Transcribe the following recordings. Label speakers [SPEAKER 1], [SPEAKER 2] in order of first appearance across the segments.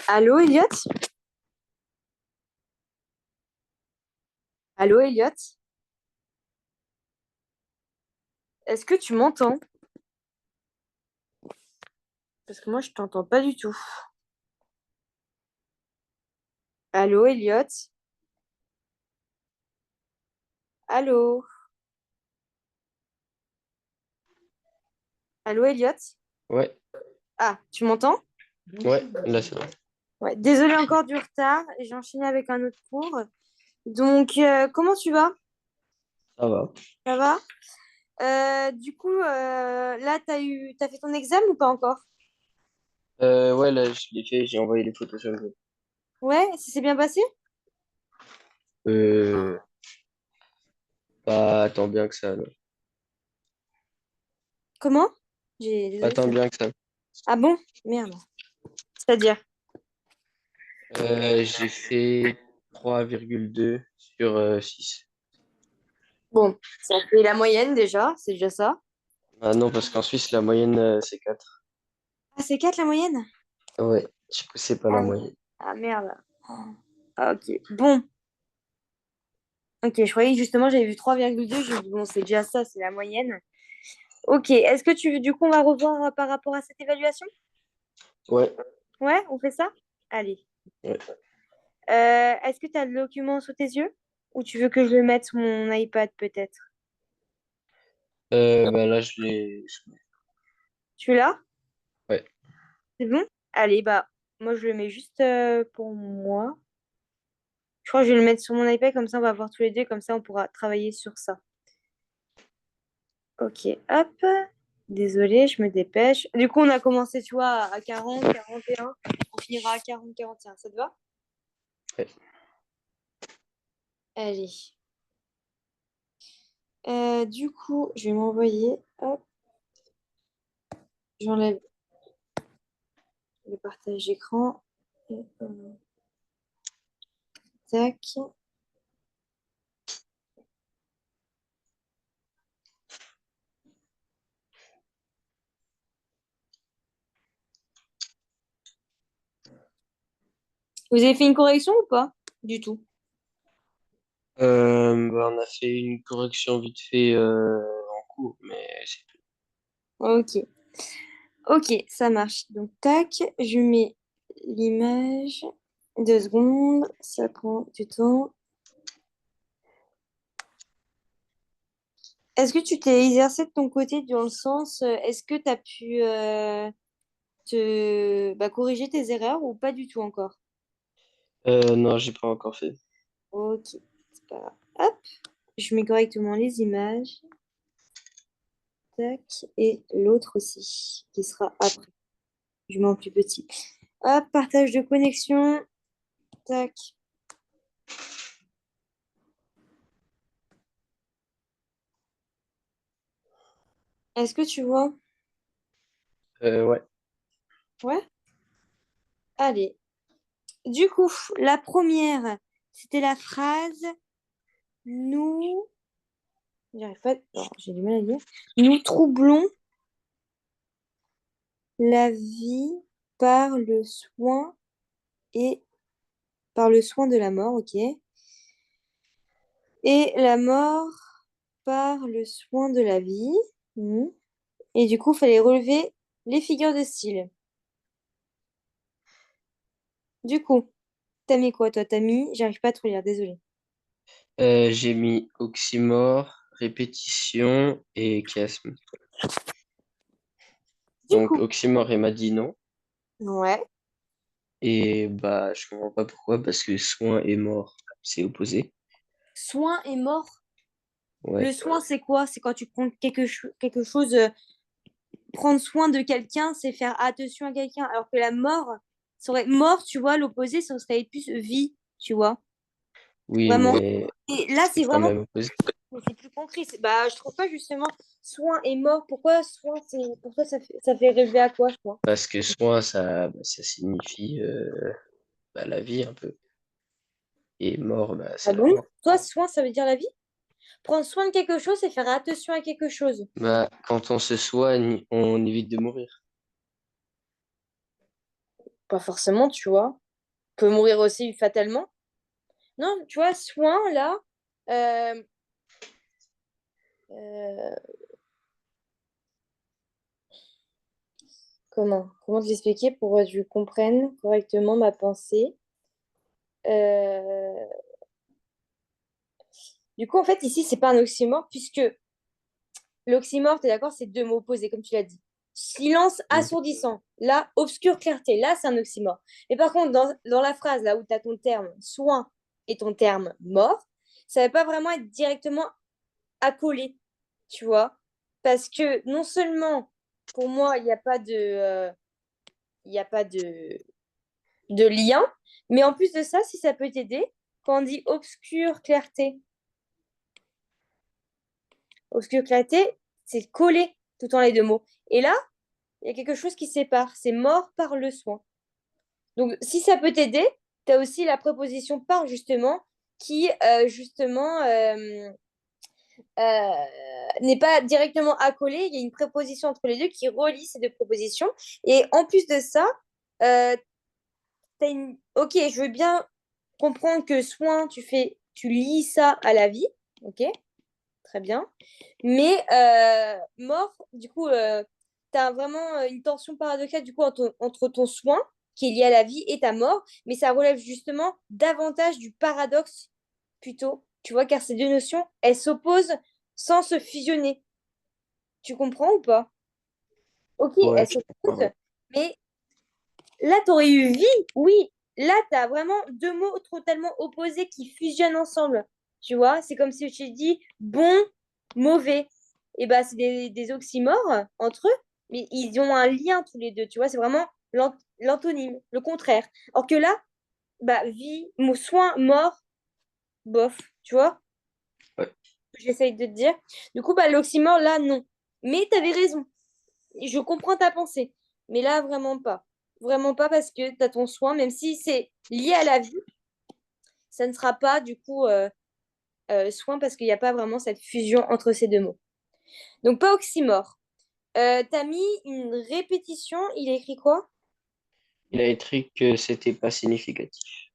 [SPEAKER 1] Allô, Elliot? Allô, Elliot? Est-ce que tu m'entends? Parce que moi, je t'entends pas du tout. Allô, Elliot? Allô? Allô, Elliot?
[SPEAKER 2] Ouais,
[SPEAKER 1] Ah, tu m'entends?
[SPEAKER 2] ouais, là c'est bon.
[SPEAKER 1] Ouais, désolée encore du retard. J'ai enchaîné avec un autre cours. Donc, comment tu vas?
[SPEAKER 2] Ça va.
[SPEAKER 1] Ça va? Du coup, là, t'as fait ton examen ou pas encore?
[SPEAKER 2] Ouais, là je l'ai fait, j'ai envoyé les photos sur le groupe.
[SPEAKER 1] Ouais, ça s'est bien passé?
[SPEAKER 2] Euh, Pas tant bien que ça, non.
[SPEAKER 1] Comment?
[SPEAKER 2] Pas
[SPEAKER 1] Désolée,
[SPEAKER 2] tant bien que ça.
[SPEAKER 1] Ah bon? Merde. C'est-à-dire?
[SPEAKER 2] J'ai fait 3,2 sur 6.
[SPEAKER 1] Bon, ça fait la moyenne déjà, c'est déjà ça.
[SPEAKER 2] Ah non, parce qu'en Suisse, la moyenne, c'est 4.
[SPEAKER 1] Ah, c'est 4 la moyenne?
[SPEAKER 2] Ouais, du coup, c'est pas la
[SPEAKER 1] Ah,
[SPEAKER 2] moyenne.
[SPEAKER 1] ah merde. Ah, ok. Bon. Ok, je croyais que justement j'avais vu 3,2. J'ai dit, bon, c'est déjà ça, c'est la moyenne. Ok, est-ce que du coup, on va revoir par rapport à cette évaluation?
[SPEAKER 2] Ouais,
[SPEAKER 1] Ouais, on fait ça? Allez.
[SPEAKER 2] ouais.
[SPEAKER 1] Est-ce que tu as le document sous tes yeux? Ou tu veux que je le mette sur mon iPad peut-être?
[SPEAKER 2] Bah là,
[SPEAKER 1] Tu es là?
[SPEAKER 2] ouais.
[SPEAKER 1] C'est bon? Allez, bah, moi je le mets juste pour moi. Je crois que je vais le mettre sur mon iPad, comme ça on va voir tous les deux, comme ça on pourra travailler sur ça. Ok, hop. Désolée, je me dépêche. Du coup, on a commencé, tu vois, à 40, 41. On finira à 40, 41. Ça te va?
[SPEAKER 2] Ouais.
[SPEAKER 1] Allez. Du coup, je vais m'envoyer. Hop, j'enlève le partage d'écran. Et, tac. Vous avez fait une correction ou pas? Du tout.
[SPEAKER 2] Bah, on a fait une correction vite fait en cours, mais c'est tout.
[SPEAKER 1] Ok. Ok, ça marche. Donc, tac, je mets l'image. 2 secondes, ça prend du temps. Est-ce que tu t'es exercé de ton côté dans le sens, est-ce que tu as pu corriger tes erreurs ou pas du tout encore?
[SPEAKER 2] Non, j'ai pas encore fait.
[SPEAKER 1] Ok, c'est pas grave. Hop, je mets correctement les images. Tac, et l'autre aussi, qui sera après. Je mets en plus petit. Hop, partage de connexion. Tac. Est-ce que tu vois?
[SPEAKER 2] Ouais.
[SPEAKER 1] Ouais. Allez. Du coup, la première, c'était la phrase nous. J'arrive pas. Non, j'ai du mal à dire. Nous troublons la vie par le soin et par le soin de la mort, ok. Et la mort par le soin de la vie. Mhm. Et du coup, il fallait relever les figures de style. Du coup, t'as mis quoi, toi? T'as mis, j'arrive pas à te lire, désolée.
[SPEAKER 2] J'ai mis oxymore, répétition et chiasme.
[SPEAKER 1] Du
[SPEAKER 2] Donc,
[SPEAKER 1] coup,
[SPEAKER 2] oxymore, il m'a dit non.
[SPEAKER 1] ouais.
[SPEAKER 2] Et bah, je comprends pas pourquoi, parce que soin et mort, c'est opposé.
[SPEAKER 1] Soin et mort. Le
[SPEAKER 2] Ouais,
[SPEAKER 1] soin, c'est quoi? C'est quand tu prends quelque chose, prendre soin de quelqu'un, c'est faire attention à quelqu'un. Alors que la mort, ça aurait mort, tu vois, l'opposé, ça serait plus vie, tu vois.
[SPEAKER 2] oui,
[SPEAKER 1] Vraiment.
[SPEAKER 2] mais
[SPEAKER 1] Et là, c'est
[SPEAKER 2] c'est quand
[SPEAKER 1] vraiment,
[SPEAKER 2] même opposé.
[SPEAKER 1] c'est plus concret. Bah, je trouve pas justement soin et mort. Pourquoi soin, c'est, pourquoi ça fait rêver à quoi, je crois.
[SPEAKER 2] Parce que soin, ça signifie bah, la vie un peu. Et mort, bah,
[SPEAKER 1] Ah
[SPEAKER 2] c'est la
[SPEAKER 1] bon?
[SPEAKER 2] mort.
[SPEAKER 1] Toi, soin, ça veut dire la vie? Prendre soin de quelque chose, c'est faire attention à quelque chose.
[SPEAKER 2] Bah, quand on se soigne, on évite de mourir.
[SPEAKER 3] Pas forcément, tu vois. Peut mourir aussi fatalement. Non, tu vois, soin, là, euh, euh, comment te l'expliquer pour que tu comprennes correctement ma pensée? Euh, Du coup, en fait, ici, c'est pas un oxymore, puisque l'oxymore, tu es d'accord, c'est deux mots opposés, comme tu l'as dit. Silence
[SPEAKER 2] Mm.
[SPEAKER 3] assourdissant. Là, obscure clarté. Là, c'est un oxymore. Mais par contre, dans la phrase, là où tu as ton terme soin et ton terme mort, ça ne va pas vraiment être directement accolé, tu vois. Parce que non seulement, pour moi, il y a pas de lien, mais en plus de ça, si ça peut t'aider, quand on dit obscure clarté, obscure clarté, c'est collé tout en les deux mots. Et là, il y a quelque chose qui sépare, c'est mort par le soin. Donc, si ça peut t'aider, tu as aussi la préposition par, justement, qui, euh, n'est pas directement accolée. Il y a une préposition entre les deux qui relie ces deux prépositions. Et en plus de ça, euh, ok, je veux bien comprendre que soin, tu lis ça à la vie. Ok, très bien. Mais mort, du coup, tu as vraiment une tension paradoxale du coup, entre ton soin, qui est lié à la vie, et ta mort. Mais ça relève justement davantage du paradoxe, plutôt. Tu vois, car ces deux notions, elles s'opposent sans se fusionner. Tu comprends ou pas? Ok,
[SPEAKER 2] Ouais,
[SPEAKER 3] elles
[SPEAKER 2] je comprends,
[SPEAKER 3] s'opposent,
[SPEAKER 2] ouais.
[SPEAKER 3] mais là, tu aurais eu vie, oui. Là, tu as vraiment deux mots totalement opposés qui fusionnent ensemble. Tu vois, c'est comme si je t'ai dit bon, mauvais. Et bah, c'est des oxymores entre eux, mais ils ont un lien tous les deux. Tu vois, c'est vraiment l'antonyme, le contraire. Alors que là, bah, vie, soin, mort, bof. Tu vois,
[SPEAKER 2] Ouais.
[SPEAKER 3] j'essaye de te dire. Du coup, bah, l'oxymore, là, non. Mais tu avais raison. Je comprends ta pensée. Mais là, vraiment pas. Vraiment pas parce que tu as ton soin, même si c'est lié à la vie, ça ne sera pas du coup soin parce qu'il n'y a pas vraiment cette fusion entre ces deux mots. Donc, pas oxymore. Tu as mis une répétition, il a écrit quoi?
[SPEAKER 2] Il a écrit que c'était pas significatif.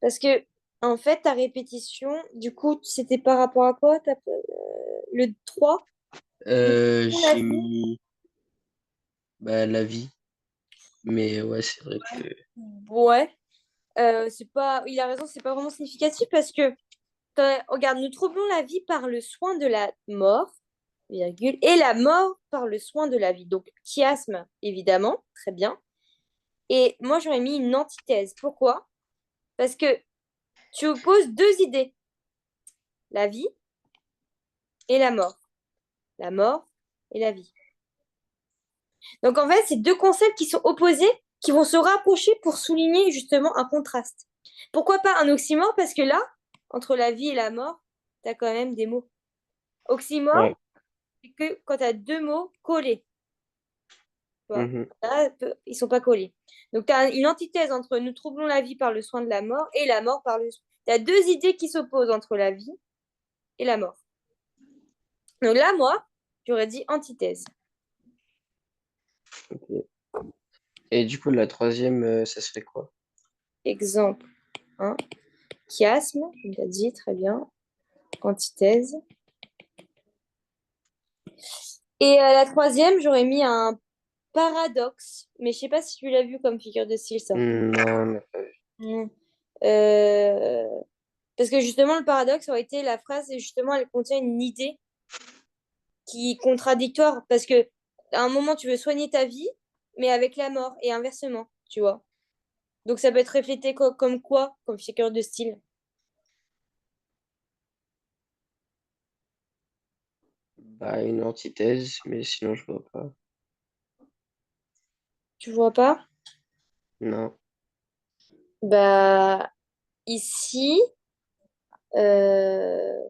[SPEAKER 3] Parce que, en fait, ta répétition, du coup, c'était par rapport à quoi? Le 3. On l'a
[SPEAKER 2] J'ai
[SPEAKER 3] vu.
[SPEAKER 2] mis bah, la vie, mais ouais, c'est vrai que
[SPEAKER 3] Ouais. C'est pas... Il a raison, c'est pas vraiment significatif parce que regarde, nous troublons la vie par le soin de la mort, virgule, et la mort par le soin de la vie. Donc, chiasme, évidemment, très bien. Et moi, j'aurais mis une antithèse. Pourquoi? Parce que tu opposes deux idées, la vie et la mort. La mort et la vie. Donc, en fait, c'est deux concepts qui sont opposés, qui vont se rapprocher pour souligner justement un contraste. Pourquoi pas un oxymore? Parce que là, entre la vie et la mort, tu as quand même des mots.
[SPEAKER 2] ouais.
[SPEAKER 3] Oxymore, c'est que quand tu as deux mots collés. Tu vois.
[SPEAKER 2] Mhm.
[SPEAKER 3] Là, ils sont pas collés. Donc, tu as une antithèse entre nous troublons la vie par le soin de la mort et la mort par le... Tu as deux idées qui s'opposent entre la vie et la mort. Donc là, moi, j'aurais dit antithèse.
[SPEAKER 2] Ok. Et du coup, la troisième, ça serait quoi?
[SPEAKER 3] Exemple 1, chiasme, on l'a dit, très bien. Antithèse. Et la troisième, j'aurais mis un paradoxe. Mais je sais pas si tu l'as vu comme figure de style, ça.
[SPEAKER 2] Non,
[SPEAKER 3] Mm. Euh, Parce que justement, le paradoxe aurait été la phrase, et justement, elle contient une idée qui est contradictoire parce que à un moment tu veux soigner ta vie, mais avec la mort et inversement, tu vois. Donc ça peut être reflété comme quoi, comme figure de style.
[SPEAKER 2] bah, une antithèse, mais sinon, je vois pas.
[SPEAKER 3] Tu vois pas?
[SPEAKER 2] Non.
[SPEAKER 3] Bah ici, euh,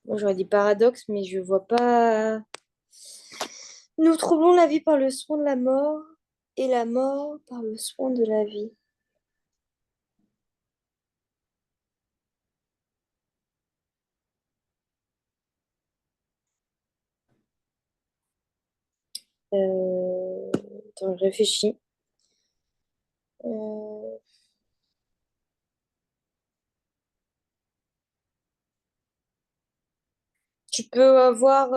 [SPEAKER 3] moi j'aurais dit paradoxe, mais je vois pas. Nous troublons la vie par le soin de la mort et la mort par le soin de la vie. Euh, Attends, je réfléchis. Euh, Tu peux avoir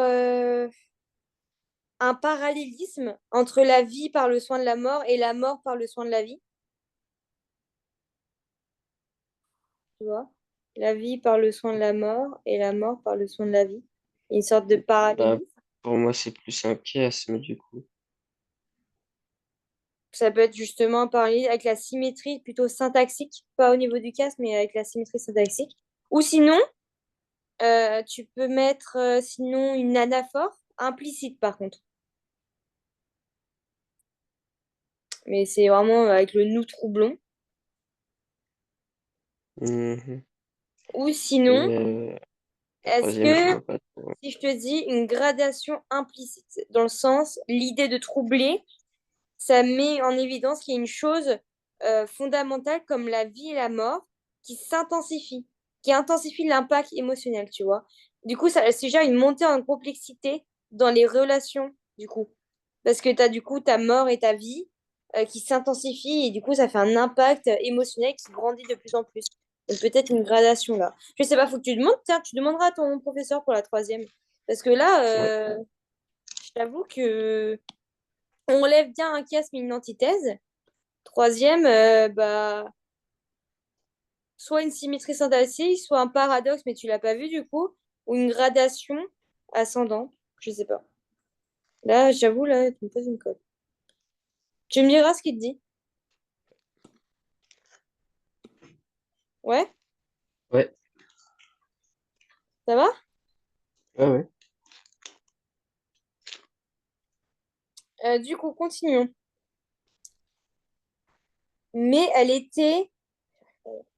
[SPEAKER 3] un parallélisme entre la vie par le soin de la mort et la mort par le soin de la vie, tu vois? La vie par le soin de la mort et la mort par le soin de la vie. Une sorte de
[SPEAKER 2] Bah,
[SPEAKER 3] parallélisme.
[SPEAKER 2] pour moi, c'est plus un chiasme, du coup.
[SPEAKER 3] Ça peut être justement un parallèle avec la symétrie plutôt syntaxique, pas au niveau du casque, mais avec la symétrie syntaxique. Ou sinon, tu peux mettre sinon une anaphore implicite par contre. Mais c'est vraiment avec le nous troublon.
[SPEAKER 2] Mhm.
[SPEAKER 3] Ou
[SPEAKER 2] Et
[SPEAKER 3] sinon,
[SPEAKER 2] la
[SPEAKER 3] est-ce
[SPEAKER 2] troisième, je
[SPEAKER 3] que
[SPEAKER 2] vois pas trop.
[SPEAKER 3] si je te dis une gradation implicite, dans le sens, l'idée de troubler, ça met en évidence qu'il y a une chose fondamentale comme la vie et la mort qui s'intensifie, qui intensifie l'impact émotionnel, tu vois. Du coup, ça suggère une montée en complexité dans les relations, du coup. Parce que tu as du coup ta mort et ta vie qui s'intensifient et du coup, ça fait un impact émotionnel qui grandit de plus en plus. Donc peut-être une gradation là. Je sais pas, faut que tu demandes, tiens, tu demanderas à ton professeur pour la troisième. Parce que là,
[SPEAKER 2] Ouais.
[SPEAKER 3] je t'avoue que on relève bien un chiasme et une antithèse. Troisième, bah, soit une symétrie syntaxique, soit un paradoxe, mais tu l'as pas vu du coup, ou une gradation ascendante. Je sais pas. Là, j'avoue, là, tu me poses une colle. Tu me diras ce qu'il te dit. Ouais,
[SPEAKER 2] Ouais.
[SPEAKER 3] ça va?
[SPEAKER 2] Ouais, ouais.
[SPEAKER 3] Du coup, continuons. Mais elle était,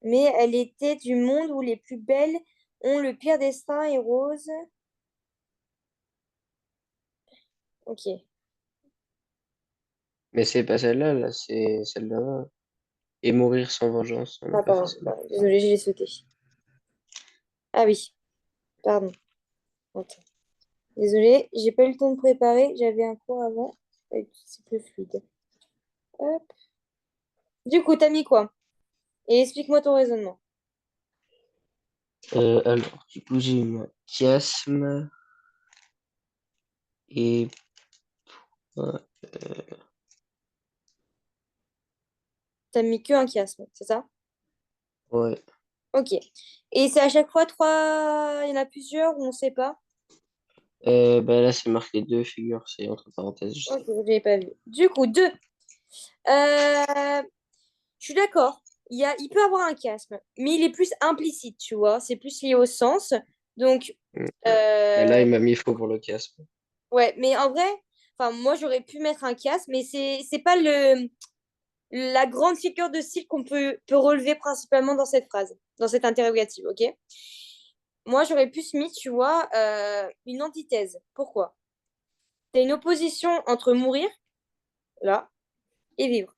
[SPEAKER 3] mais elle était du monde où les plus belles ont le pire destin et rose. Ok.
[SPEAKER 2] Mais c'est pas celle-là, là, c'est celle-là. Et mourir sans vengeance, on n'a
[SPEAKER 3] Ah,
[SPEAKER 2] pas fait
[SPEAKER 3] pardon.
[SPEAKER 2] celle-là.
[SPEAKER 3] Pardon. Désolée, je l'ai sauté. Ah oui, pardon. Attends. Désolée, j'ai pas eu le temps de préparer. J'avais un cours avant. Et c'est plus fluide. Hop. Du coup, t'as mis quoi? Et explique-moi ton raisonnement.
[SPEAKER 2] Alors, du coup, j'ai eu un chiasme et... Ouais.
[SPEAKER 3] T'as mis que un chiasme, c'est ça?
[SPEAKER 2] Ouais.
[SPEAKER 3] Ok. Et c'est à chaque fois trois. Il y en a plusieurs ou on sait pas?
[SPEAKER 2] Bah là, c'est marqué deux figures, c'est entre parenthèses, je
[SPEAKER 3] Ok,
[SPEAKER 2] sais.
[SPEAKER 3] je l'avais pas vu. Du coup, deux. Je suis d'accord. Il peut avoir un chiasme, mais il est plus implicite, tu vois. C'est plus lié au sens. Donc,
[SPEAKER 2] Mm. Mais là,
[SPEAKER 3] euh,
[SPEAKER 2] il m'a mis faux pour le chiasme.
[SPEAKER 3] ouais. Mais en vrai, enfin, moi, j'aurais pu mettre un chiasme, mais c'est pas la grande figure de style qu'on peut relever principalement dans cette phrase, dans cette interrogative, ok? Moi, j'aurais plus mis, tu vois, une antithèse. Pourquoi? C'est une opposition entre mourir, là, et vivre.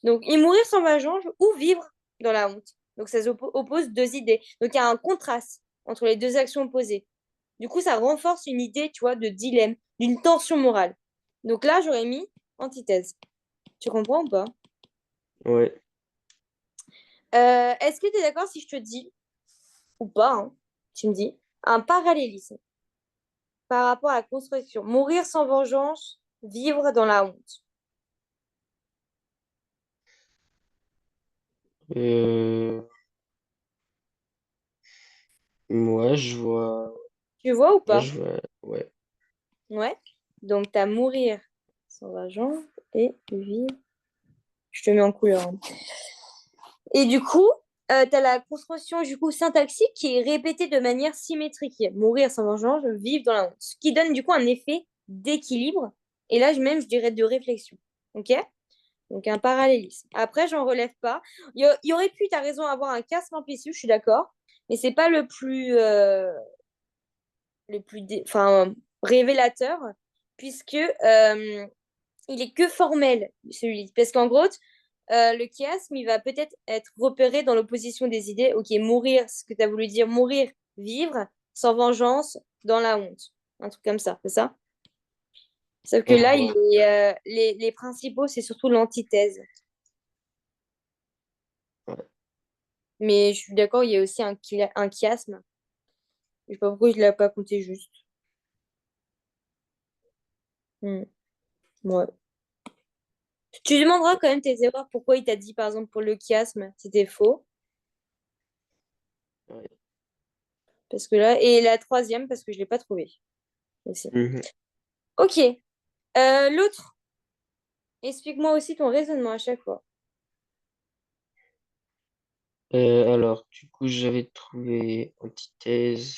[SPEAKER 3] Donc, et mourir sans vengeance ou vivre dans la honte. Donc, ça oppose deux idées. Donc, il y a un contraste entre les deux actions opposées. Du coup, ça renforce une idée, tu vois, de dilemme, d'une tension morale. Donc là, j'aurais mis antithèse. Tu comprends ou pas?
[SPEAKER 2] Ouais.
[SPEAKER 3] Est-ce que tu es d'accord si je te dis, ou pas, hein, tu me dis, un parallélisme par rapport à la construction? Mourir sans vengeance, vivre dans la honte.
[SPEAKER 2] Euh... Moi, je vois...
[SPEAKER 3] Tu vois ou
[SPEAKER 2] Moi,
[SPEAKER 3] pas?
[SPEAKER 2] je vois... Ouais.
[SPEAKER 3] Ouais. Donc, tu as mourir sans vengeance et vivre. Je te mets en couleur, hein. Et du coup, tu as la construction du coup syntaxique qui est répétée de manière symétrique. Mourir sans vengeance, vivre dans la honte. Ce qui donne du coup un effet d'équilibre. Et là, même, je dirais de réflexion. OK? Donc, un parallélisme. Après, j'en relève pas. Il y aurait pu, tu as raison, avoir un casque implicite, je suis d'accord. Mais c'est pas enfin, révélateur, puisque il est que formel, celui-ci. Parce qu'en gros, le chiasme, il va peut-être être repéré dans l'opposition des idées. Ok, mourir, ce que tu as voulu dire, mourir, vivre, sans vengeance, dans la honte. Un truc comme ça, c'est ça? Sauf que là,
[SPEAKER 2] Ouais.
[SPEAKER 3] les principaux, c'est surtout l'antithèse.
[SPEAKER 2] Ouais.
[SPEAKER 3] Mais je suis d'accord, il y a aussi un chiasme. Je sais pas pourquoi je ne l'ai pas compté juste. Hmm, ouais. Tu demanderas quand même tes erreurs, pourquoi il t'a dit, par exemple, pour le chiasme, c'était faux.
[SPEAKER 2] Ouais.
[SPEAKER 3] Parce que là, et la troisième, parce que je ne l'ai pas trouvée aussi.
[SPEAKER 2] Mhm.
[SPEAKER 3] Ok. L'autre, explique-moi aussi ton raisonnement à chaque fois.
[SPEAKER 2] Alors, du coup, j'avais trouvé antithèse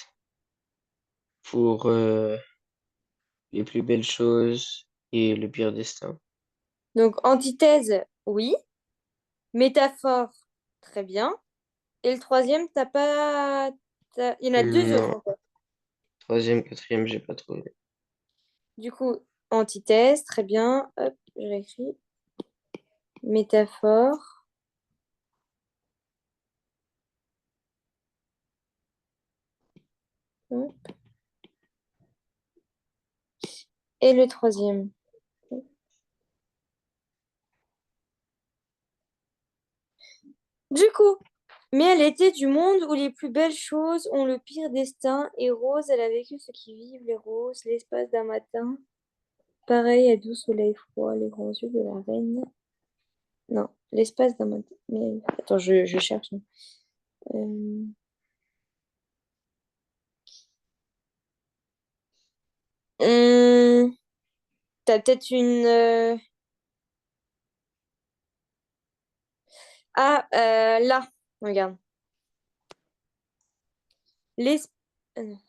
[SPEAKER 2] pour les plus belles choses et le pire destin.
[SPEAKER 3] Donc, antithèse, oui. Métaphore, très bien. Et le troisième, t'as pas... Il y en a deux autres
[SPEAKER 2] Non,
[SPEAKER 3] encore.
[SPEAKER 2] troisième, quatrième, j'ai pas trouvé.
[SPEAKER 3] Du coup, antithèse, très bien. Hop, je réécris. Métaphore. Hop. Et le troisième. Du coup, mais elle était du monde où les plus belles choses ont le pire destin. Et Rose, elle a vécu ce qui vivent les roses, l'espace d'un matin. Pareil à doux soleil froid, les grands yeux de la reine. Non, l'espace d'un matin. Mais... Attends, je cherche. Euh, hum, T'as peut-être une... Ah, là, regarde. Les... non.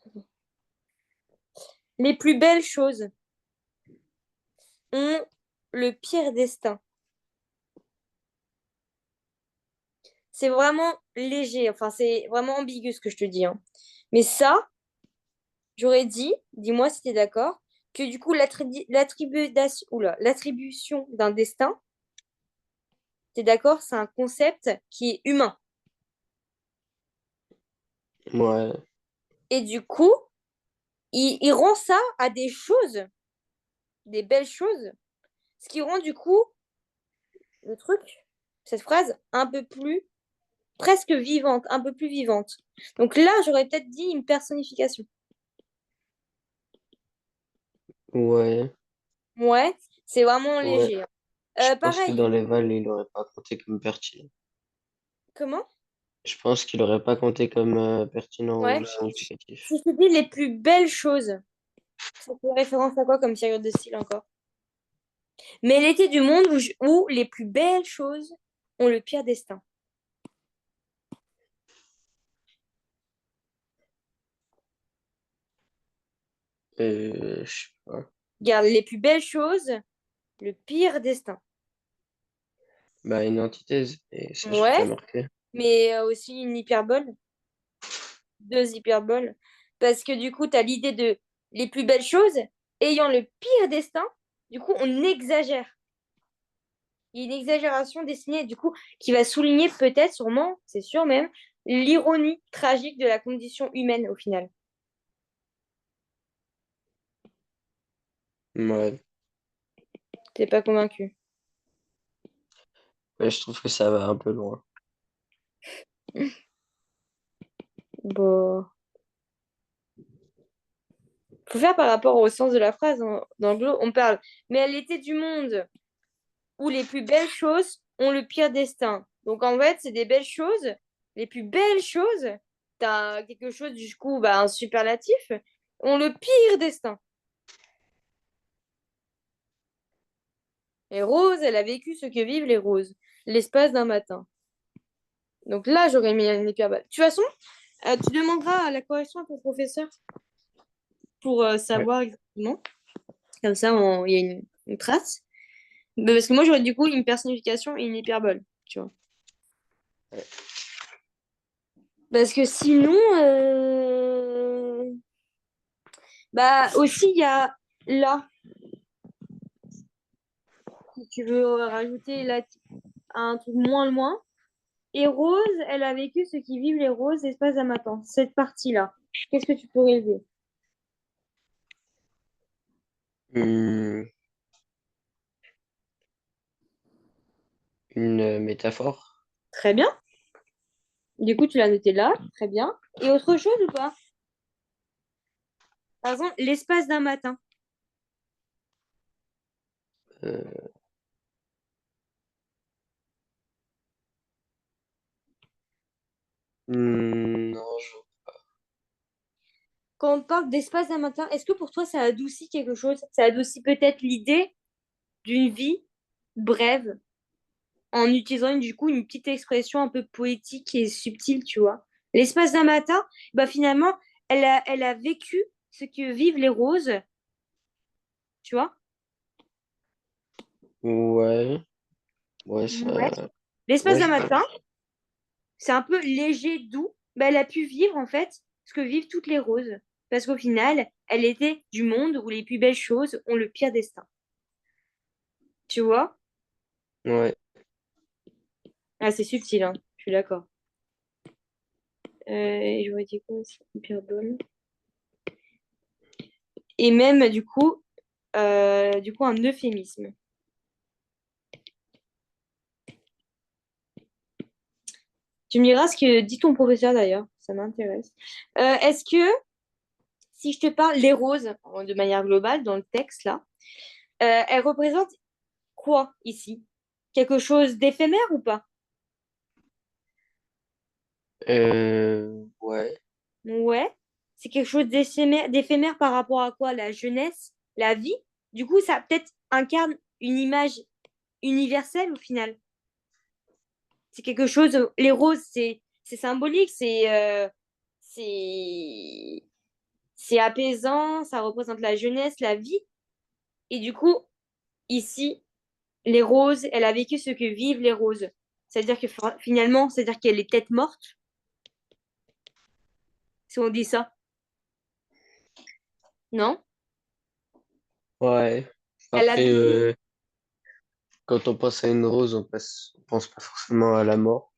[SPEAKER 3] Les plus belles choses ont le pire destin. C'est vraiment léger, enfin, c'est vraiment ambigu ce que je te dis, hein. Mais ça, j'aurais dit, dis-moi si tu es d'accord, que du coup, l'attribution d'un destin, tu es d'accord, c'est un concept qui est humain.
[SPEAKER 2] Ouais,
[SPEAKER 3] Et du coup, il rend ça à des choses, des belles choses, ce qui rend du coup le truc, cette phrase, un peu plus, presque vivante, un peu plus vivante. Donc là, j'aurais peut-être dit une personnification.
[SPEAKER 2] ouais,
[SPEAKER 3] Ouais, c'est vraiment
[SPEAKER 2] ouais.
[SPEAKER 3] léger.
[SPEAKER 2] Je pense que
[SPEAKER 3] Pareil,
[SPEAKER 2] dans les Vals, il aurait pas compté comme pertinent.
[SPEAKER 3] comment?
[SPEAKER 2] Je pense qu'il aurait pas compté comme pertinent
[SPEAKER 3] Ouais.
[SPEAKER 2] ou significatif.
[SPEAKER 3] Si je te dis les plus belles choses, ça fait référence à quoi comme figure de style encore? Mais elle était du monde où les plus belles choses ont le pire destin.
[SPEAKER 2] Je sais pas.
[SPEAKER 3] Regarde, les plus belles choses, le pire destin.
[SPEAKER 2] Bah, une antithèse, et ça, j'ai
[SPEAKER 3] Ouais,
[SPEAKER 2] déjà marqué.
[SPEAKER 3] mais aussi une hyperbole, deux hyperboles. Parce que du coup, tu as l'idée de les plus belles choses ayant le pire destin. Du coup, on exagère. Il y a une exagération dessinée, du coup, qui va souligner peut-être, sûrement, c'est sûr même, l'ironie tragique de la condition humaine au final.
[SPEAKER 2] Ouais.
[SPEAKER 3] T'es pas convaincu?
[SPEAKER 2] Ouais, je trouve que ça va un peu loin.
[SPEAKER 3] Bon. Faut faire par rapport au sens de la phrase, hein. Dans le on parle. Mais elle était du monde où les plus belles choses ont le pire destin. Donc en fait, c'est des belles choses. Les plus belles choses, t'as quelque chose du coup, bah, un superlatif, ont le pire destin. Et Rose, elle a vécu ce que vivent les roses, l'espace d'un matin. Donc là, j'aurais mis une hyperbole. De toute façon, tu demanderas la correction à ton professeur pour
[SPEAKER 2] Ouais.
[SPEAKER 3] savoir exactement. Comme ça, il y a une trace. Mais parce que moi, j'aurais du coup une personnification et une hyperbole, tu vois.
[SPEAKER 2] Ouais.
[SPEAKER 3] Parce que sinon, bah aussi, il y a là, si tu veux rajouter là, un truc moins loin. Et Rose, elle a vécu ce qui vivent les roses, espace à matin. Cette partie-là. Qu'est-ce que tu peux relever?
[SPEAKER 2] Hmm. métaphore.
[SPEAKER 3] Très bien. Du coup, tu l'as noté là. Très bien. Et autre chose ou pas? Par exemple, l'espace d'un matin.
[SPEAKER 2] Euh, non,
[SPEAKER 3] Quand on parle d'espace d'un matin, est-ce que pour toi, ça adoucit quelque chose? Ça adoucit peut-être l'idée d'une vie brève en utilisant du coup une petite expression un peu poétique et subtile, tu vois. L'espace d'un matin, bah finalement, elle a vécu ce que vivent les roses, tu vois.
[SPEAKER 2] ouais, ouais,
[SPEAKER 3] Ouais.
[SPEAKER 2] ça,
[SPEAKER 3] L'espace
[SPEAKER 2] ouais,
[SPEAKER 3] d'un matin, c'est un peu léger, doux. Bah, elle a pu vivre en fait ce que vivent toutes les roses. Parce qu'au final, elle était du monde où les plus belles choses ont le pire destin. Tu vois?
[SPEAKER 2] ouais.
[SPEAKER 3] Ah, c'est subtil, hein. Je suis d'accord. Et j'aurais dit quoi aussi? Hyperbole. Et même, du coup, un euphémisme. Tu me diras ce que dit ton professeur d'ailleurs, ça m'intéresse. Est-ce que, si je te parle les roses, de manière globale, dans le texte là, elles représentent quoi ici? Quelque chose d'éphémère ou pas?
[SPEAKER 2] Ouais.
[SPEAKER 3] Ouais. C'est quelque chose d'éphémère par rapport à quoi? La jeunesse, la vie. Du coup, ça peut-être incarne une image universelle au final. C'est quelque chose. Les roses, c'est symbolique, c'est c'est apaisant, ça représente la jeunesse, la vie. Et du coup, ici, les roses, elle a vécu ce que vivent les roses. C'est-à-dire que finalement, c'est-à-dire qu'elle est tête morte, si on dit ça. Non?
[SPEAKER 2] Ouais.
[SPEAKER 3] Elle a
[SPEAKER 2] Après, quand on pense à une rose, on pense pas forcément à la mort.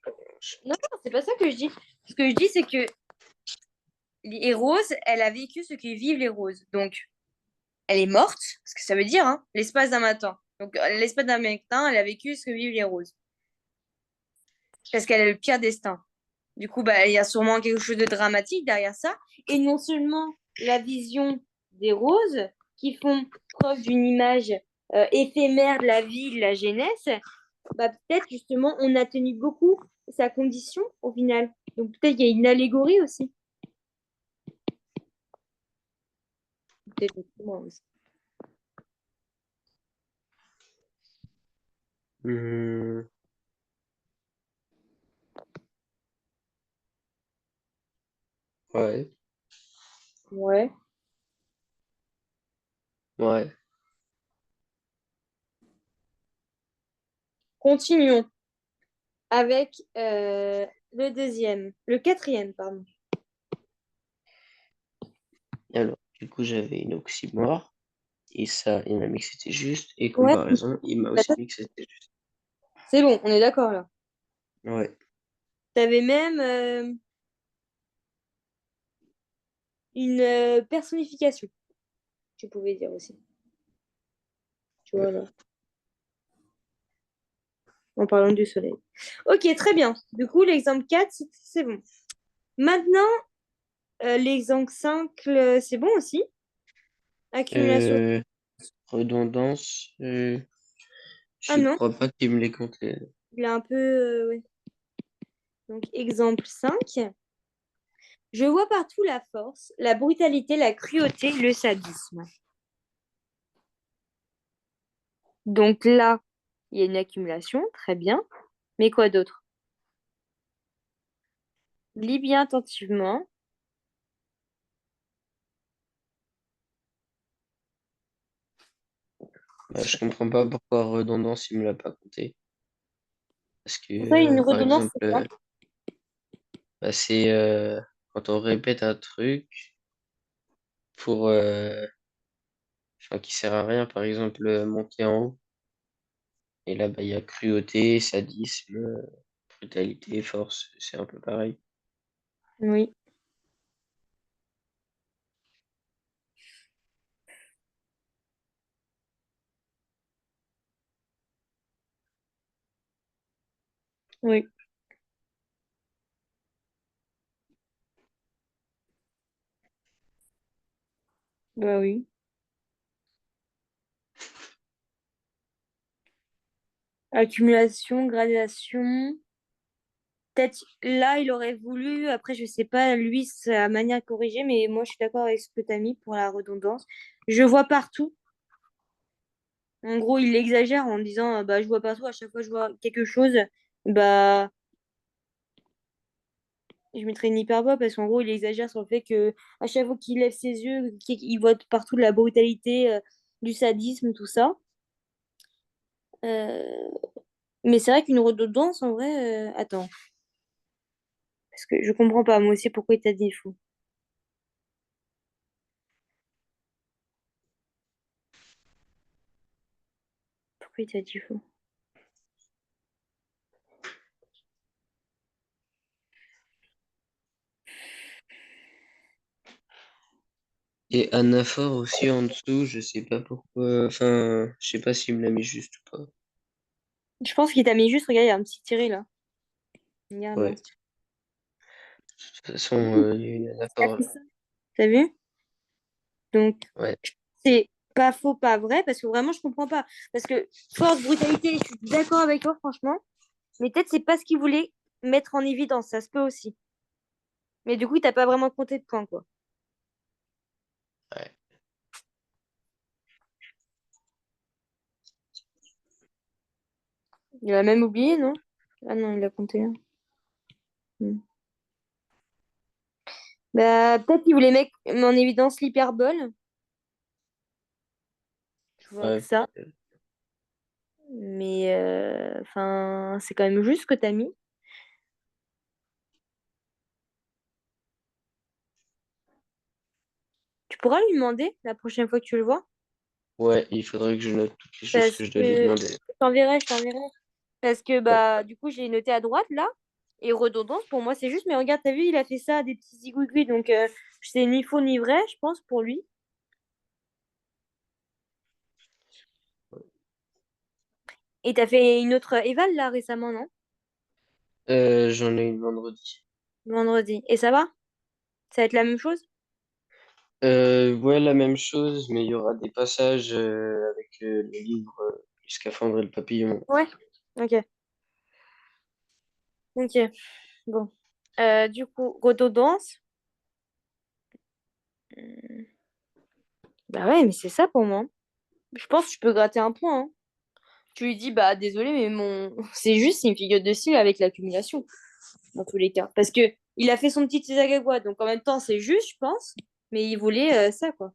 [SPEAKER 3] Non, non, c'est pas ça que je dis. Ce que je dis, c'est que les roses, elle a vécu ce que vivent les roses. Donc, elle est morte, ce que ça veut dire, hein, l'espace d'un matin. Donc, l'espace d'un matin, elle a vécu ce que vivent les roses. Parce qu'elle a le pire destin. Du coup, bah, il y a sûrement quelque chose de dramatique derrière ça. Et non seulement la vision des roses, qui font preuve d'une image éphémère de la vie, de la jeunesse, bah, peut-être justement, on a tenu beaucoup sa condition au final. Donc, peut-être qu'il y a une allégorie aussi. Peut-être pour moi aussi.
[SPEAKER 2] Hmm, ouais,
[SPEAKER 3] Ouais.
[SPEAKER 2] ouais.
[SPEAKER 3] Continuons avec le quatrième, pardon.
[SPEAKER 2] Alors, du coup, j'avais une oxymore. Et ça, il m'a mis que c'était juste. Et
[SPEAKER 3] Ouais,
[SPEAKER 2] comparaison, il m'a aussi mis que c'était juste.
[SPEAKER 3] c'est bon, on est d'accord là.
[SPEAKER 2] Ouais.
[SPEAKER 3] T'avais même une personnification, tu pouvais dire aussi. Tu vois là, en parlant du soleil. Ok, très bien. Du coup, l'exemple 4, c'est bon. Maintenant, l'exemple 5, c'est bon aussi. Accumulation.
[SPEAKER 2] Euh, redondance,
[SPEAKER 3] Ah
[SPEAKER 2] je
[SPEAKER 3] non,
[SPEAKER 2] crois pas qu'il me les comptait.
[SPEAKER 3] il est un peu. Ouais. Donc, exemple 5. Je vois partout la force, la brutalité, la cruauté, le sadisme. Donc là, il y a une accumulation, très bien. Mais quoi d'autre? Lis bien attentivement.
[SPEAKER 2] Bah, je comprends pas pourquoi redondance, il me l'a pas compté. Parce que,
[SPEAKER 3] Pour toi, une
[SPEAKER 2] par
[SPEAKER 3] redondance,
[SPEAKER 2] exemple,
[SPEAKER 3] c'est quoi?
[SPEAKER 2] bah, c'est quand on répète un truc pour, enfin, qui sert à rien, par exemple, monter en haut. Et là, bah, il y a cruauté, sadisme, brutalité, force, c'est un peu pareil.
[SPEAKER 3] Oui. Oui, bah oui. Accumulation, gradation. Peut-être là, il aurait voulu, après, je sais pas, lui, sa manière de corriger, mais moi, je suis d'accord avec ce que tu as mis pour la redondance. Je vois partout. En gros, il exagère en disant, bah, je vois partout, à chaque fois que je vois quelque chose, bah, je mettrais une hyperbole parce qu'en gros, il exagère sur le fait que à chaque fois qu'il lève ses yeux, qu'il voit partout de la brutalité, du sadisme, tout ça. Euh, Mais c'est vrai qu'une redondance, en vrai, attends, parce que je comprends pas, moi aussi, pourquoi il t'a dit faux. Pourquoi il t'a dit faux?
[SPEAKER 2] Et anaphore aussi en dessous, je sais pas pourquoi. Enfin, je sais pas s'il me l'a mis juste ou pas.
[SPEAKER 3] Je pense qu'il t'a mis juste, regarde, il y a un petit tiré là. Regarde là.
[SPEAKER 2] Ouais. De toute façon, il y a une
[SPEAKER 3] Il a
[SPEAKER 2] anaphore
[SPEAKER 3] fait
[SPEAKER 2] là.
[SPEAKER 3] ça. T'as vu? Donc,
[SPEAKER 2] Ouais,
[SPEAKER 3] c'est pas faux, pas vrai, parce que vraiment, je comprends pas. Parce que force, brutalité, je suis d'accord avec toi, franchement. Mais peut-être c'est pas ce qu'il voulait mettre en évidence, ça se peut aussi. Mais du coup, il t'a pas vraiment compté de points, quoi.
[SPEAKER 2] ouais.
[SPEAKER 3] Il a même oublié, non? Ah non, il a compté un. Hmm. Bah, peut-être qu'il voulait mettre en évidence l'hyperbole. Je vois que
[SPEAKER 2] Ouais.
[SPEAKER 3] ça. Mais, enfin, c'est quand même juste ce que t'as mis. Tu pourras lui demander la prochaine fois que tu le vois.
[SPEAKER 2] Ouais, il faudrait que je note toutes les choses
[SPEAKER 3] Parce
[SPEAKER 2] que je dois lui
[SPEAKER 3] que
[SPEAKER 2] demander.
[SPEAKER 3] je t'enverrai. Parce que
[SPEAKER 2] Ouais,
[SPEAKER 3] bah du coup j'ai noté à droite là. Et redondance, pour moi c'est juste, mais regarde, t'as vu, il a fait ça, des petits zigouigouis, donc c'est ni faux ni vrai, je pense, pour lui. Et t'as fait une autre éval là récemment, non?
[SPEAKER 2] J'en ai une vendredi.
[SPEAKER 3] Vendredi. Et ça va? Ça va être la même chose?
[SPEAKER 2] Ouais, la même chose, mais il y aura des passages avec le livre Le scaphandre et le papillon.
[SPEAKER 3] Ouais. Ok. Ok. Bon. Du coup, redondance. Hmm. Bah ouais, mais c'est ça pour moi. Je pense que tu peux gratter un point, hein. Tu lui dis, bah désolé, mais mon. C'est juste, c'est une figure de style avec l'accumulation, dans tous les cas. Parce que il a fait son petit Isagawa, donc en même temps, c'est juste, je pense, mais il voulait ça, quoi.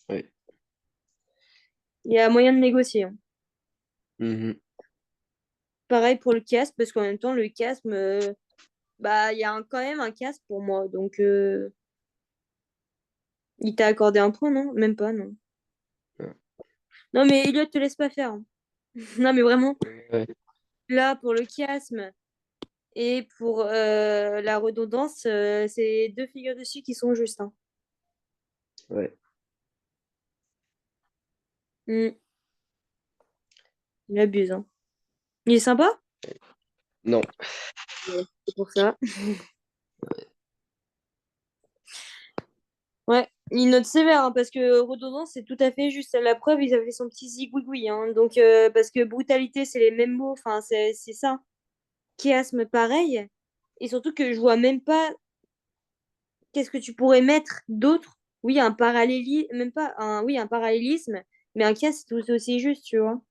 [SPEAKER 2] Ouais.
[SPEAKER 3] Il y a moyen de négocier, hein.
[SPEAKER 2] Mhm.
[SPEAKER 3] Pareil pour le casque, parce qu'en même temps, le casque, bah, il y a quand même un casque pour moi, donc il t'a accordé un point, non? Même pas, non.
[SPEAKER 2] Ouais.
[SPEAKER 3] Non, mais Elliot, te laisse pas faire, hein. Non, mais vraiment,
[SPEAKER 2] Ouais.
[SPEAKER 3] là, pour le chiasme et pour la redondance, c'est deux figures dessus qui sont justes, hein.
[SPEAKER 2] Ouais.
[SPEAKER 3] Mm, il abuse, hein. Il est sympa?
[SPEAKER 2] Non.
[SPEAKER 3] Ouais, c'est pour ça. Ouais, il note sévère, hein, parce que redondance, c'est tout à fait juste. La preuve, il avait son petit zigouigoui, hein. Donc, parce que brutalité, c'est les mêmes mots. Enfin, c'est ça. Chiasme, pareil. Et surtout que je vois même pas qu'est-ce que tu pourrais mettre d'autre. Oui, un parallélisme, même pas un, oui, un parallélisme, mais un chiasme, c'est tout aussi juste, tu vois.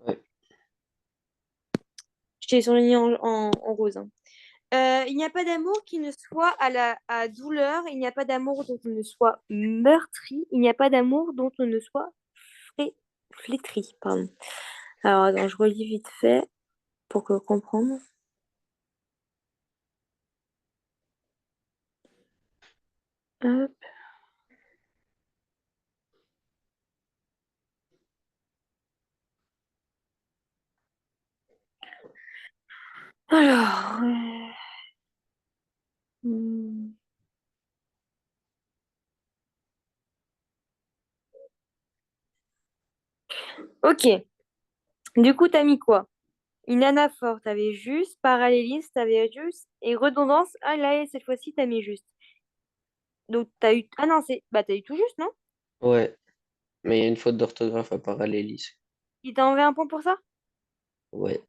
[SPEAKER 2] Ouais.
[SPEAKER 3] Je t'ai surligné en rose, hein. Il n'y a pas d'amour qui ne soit à douleur, il n'y a pas d'amour dont on ne soit meurtri, il n'y a pas d'amour dont on ne soit flétri, pardon. Alors, attends, je relis vite fait pour comprendre. Hop. Alors, hmm, ok. Du coup, t'as mis quoi? Une anaphore, t'avais juste. Parallélisme, t'avais juste. Et redondance, ah là, cette fois-ci, t'as mis juste. Donc, t'as eu. Ah non, t'as eu tout juste, non?
[SPEAKER 2] Ouais, mais il y a une faute d'orthographe à parallélisme.
[SPEAKER 3] Il t'a enlevé un point pour ça?
[SPEAKER 2] Ouais.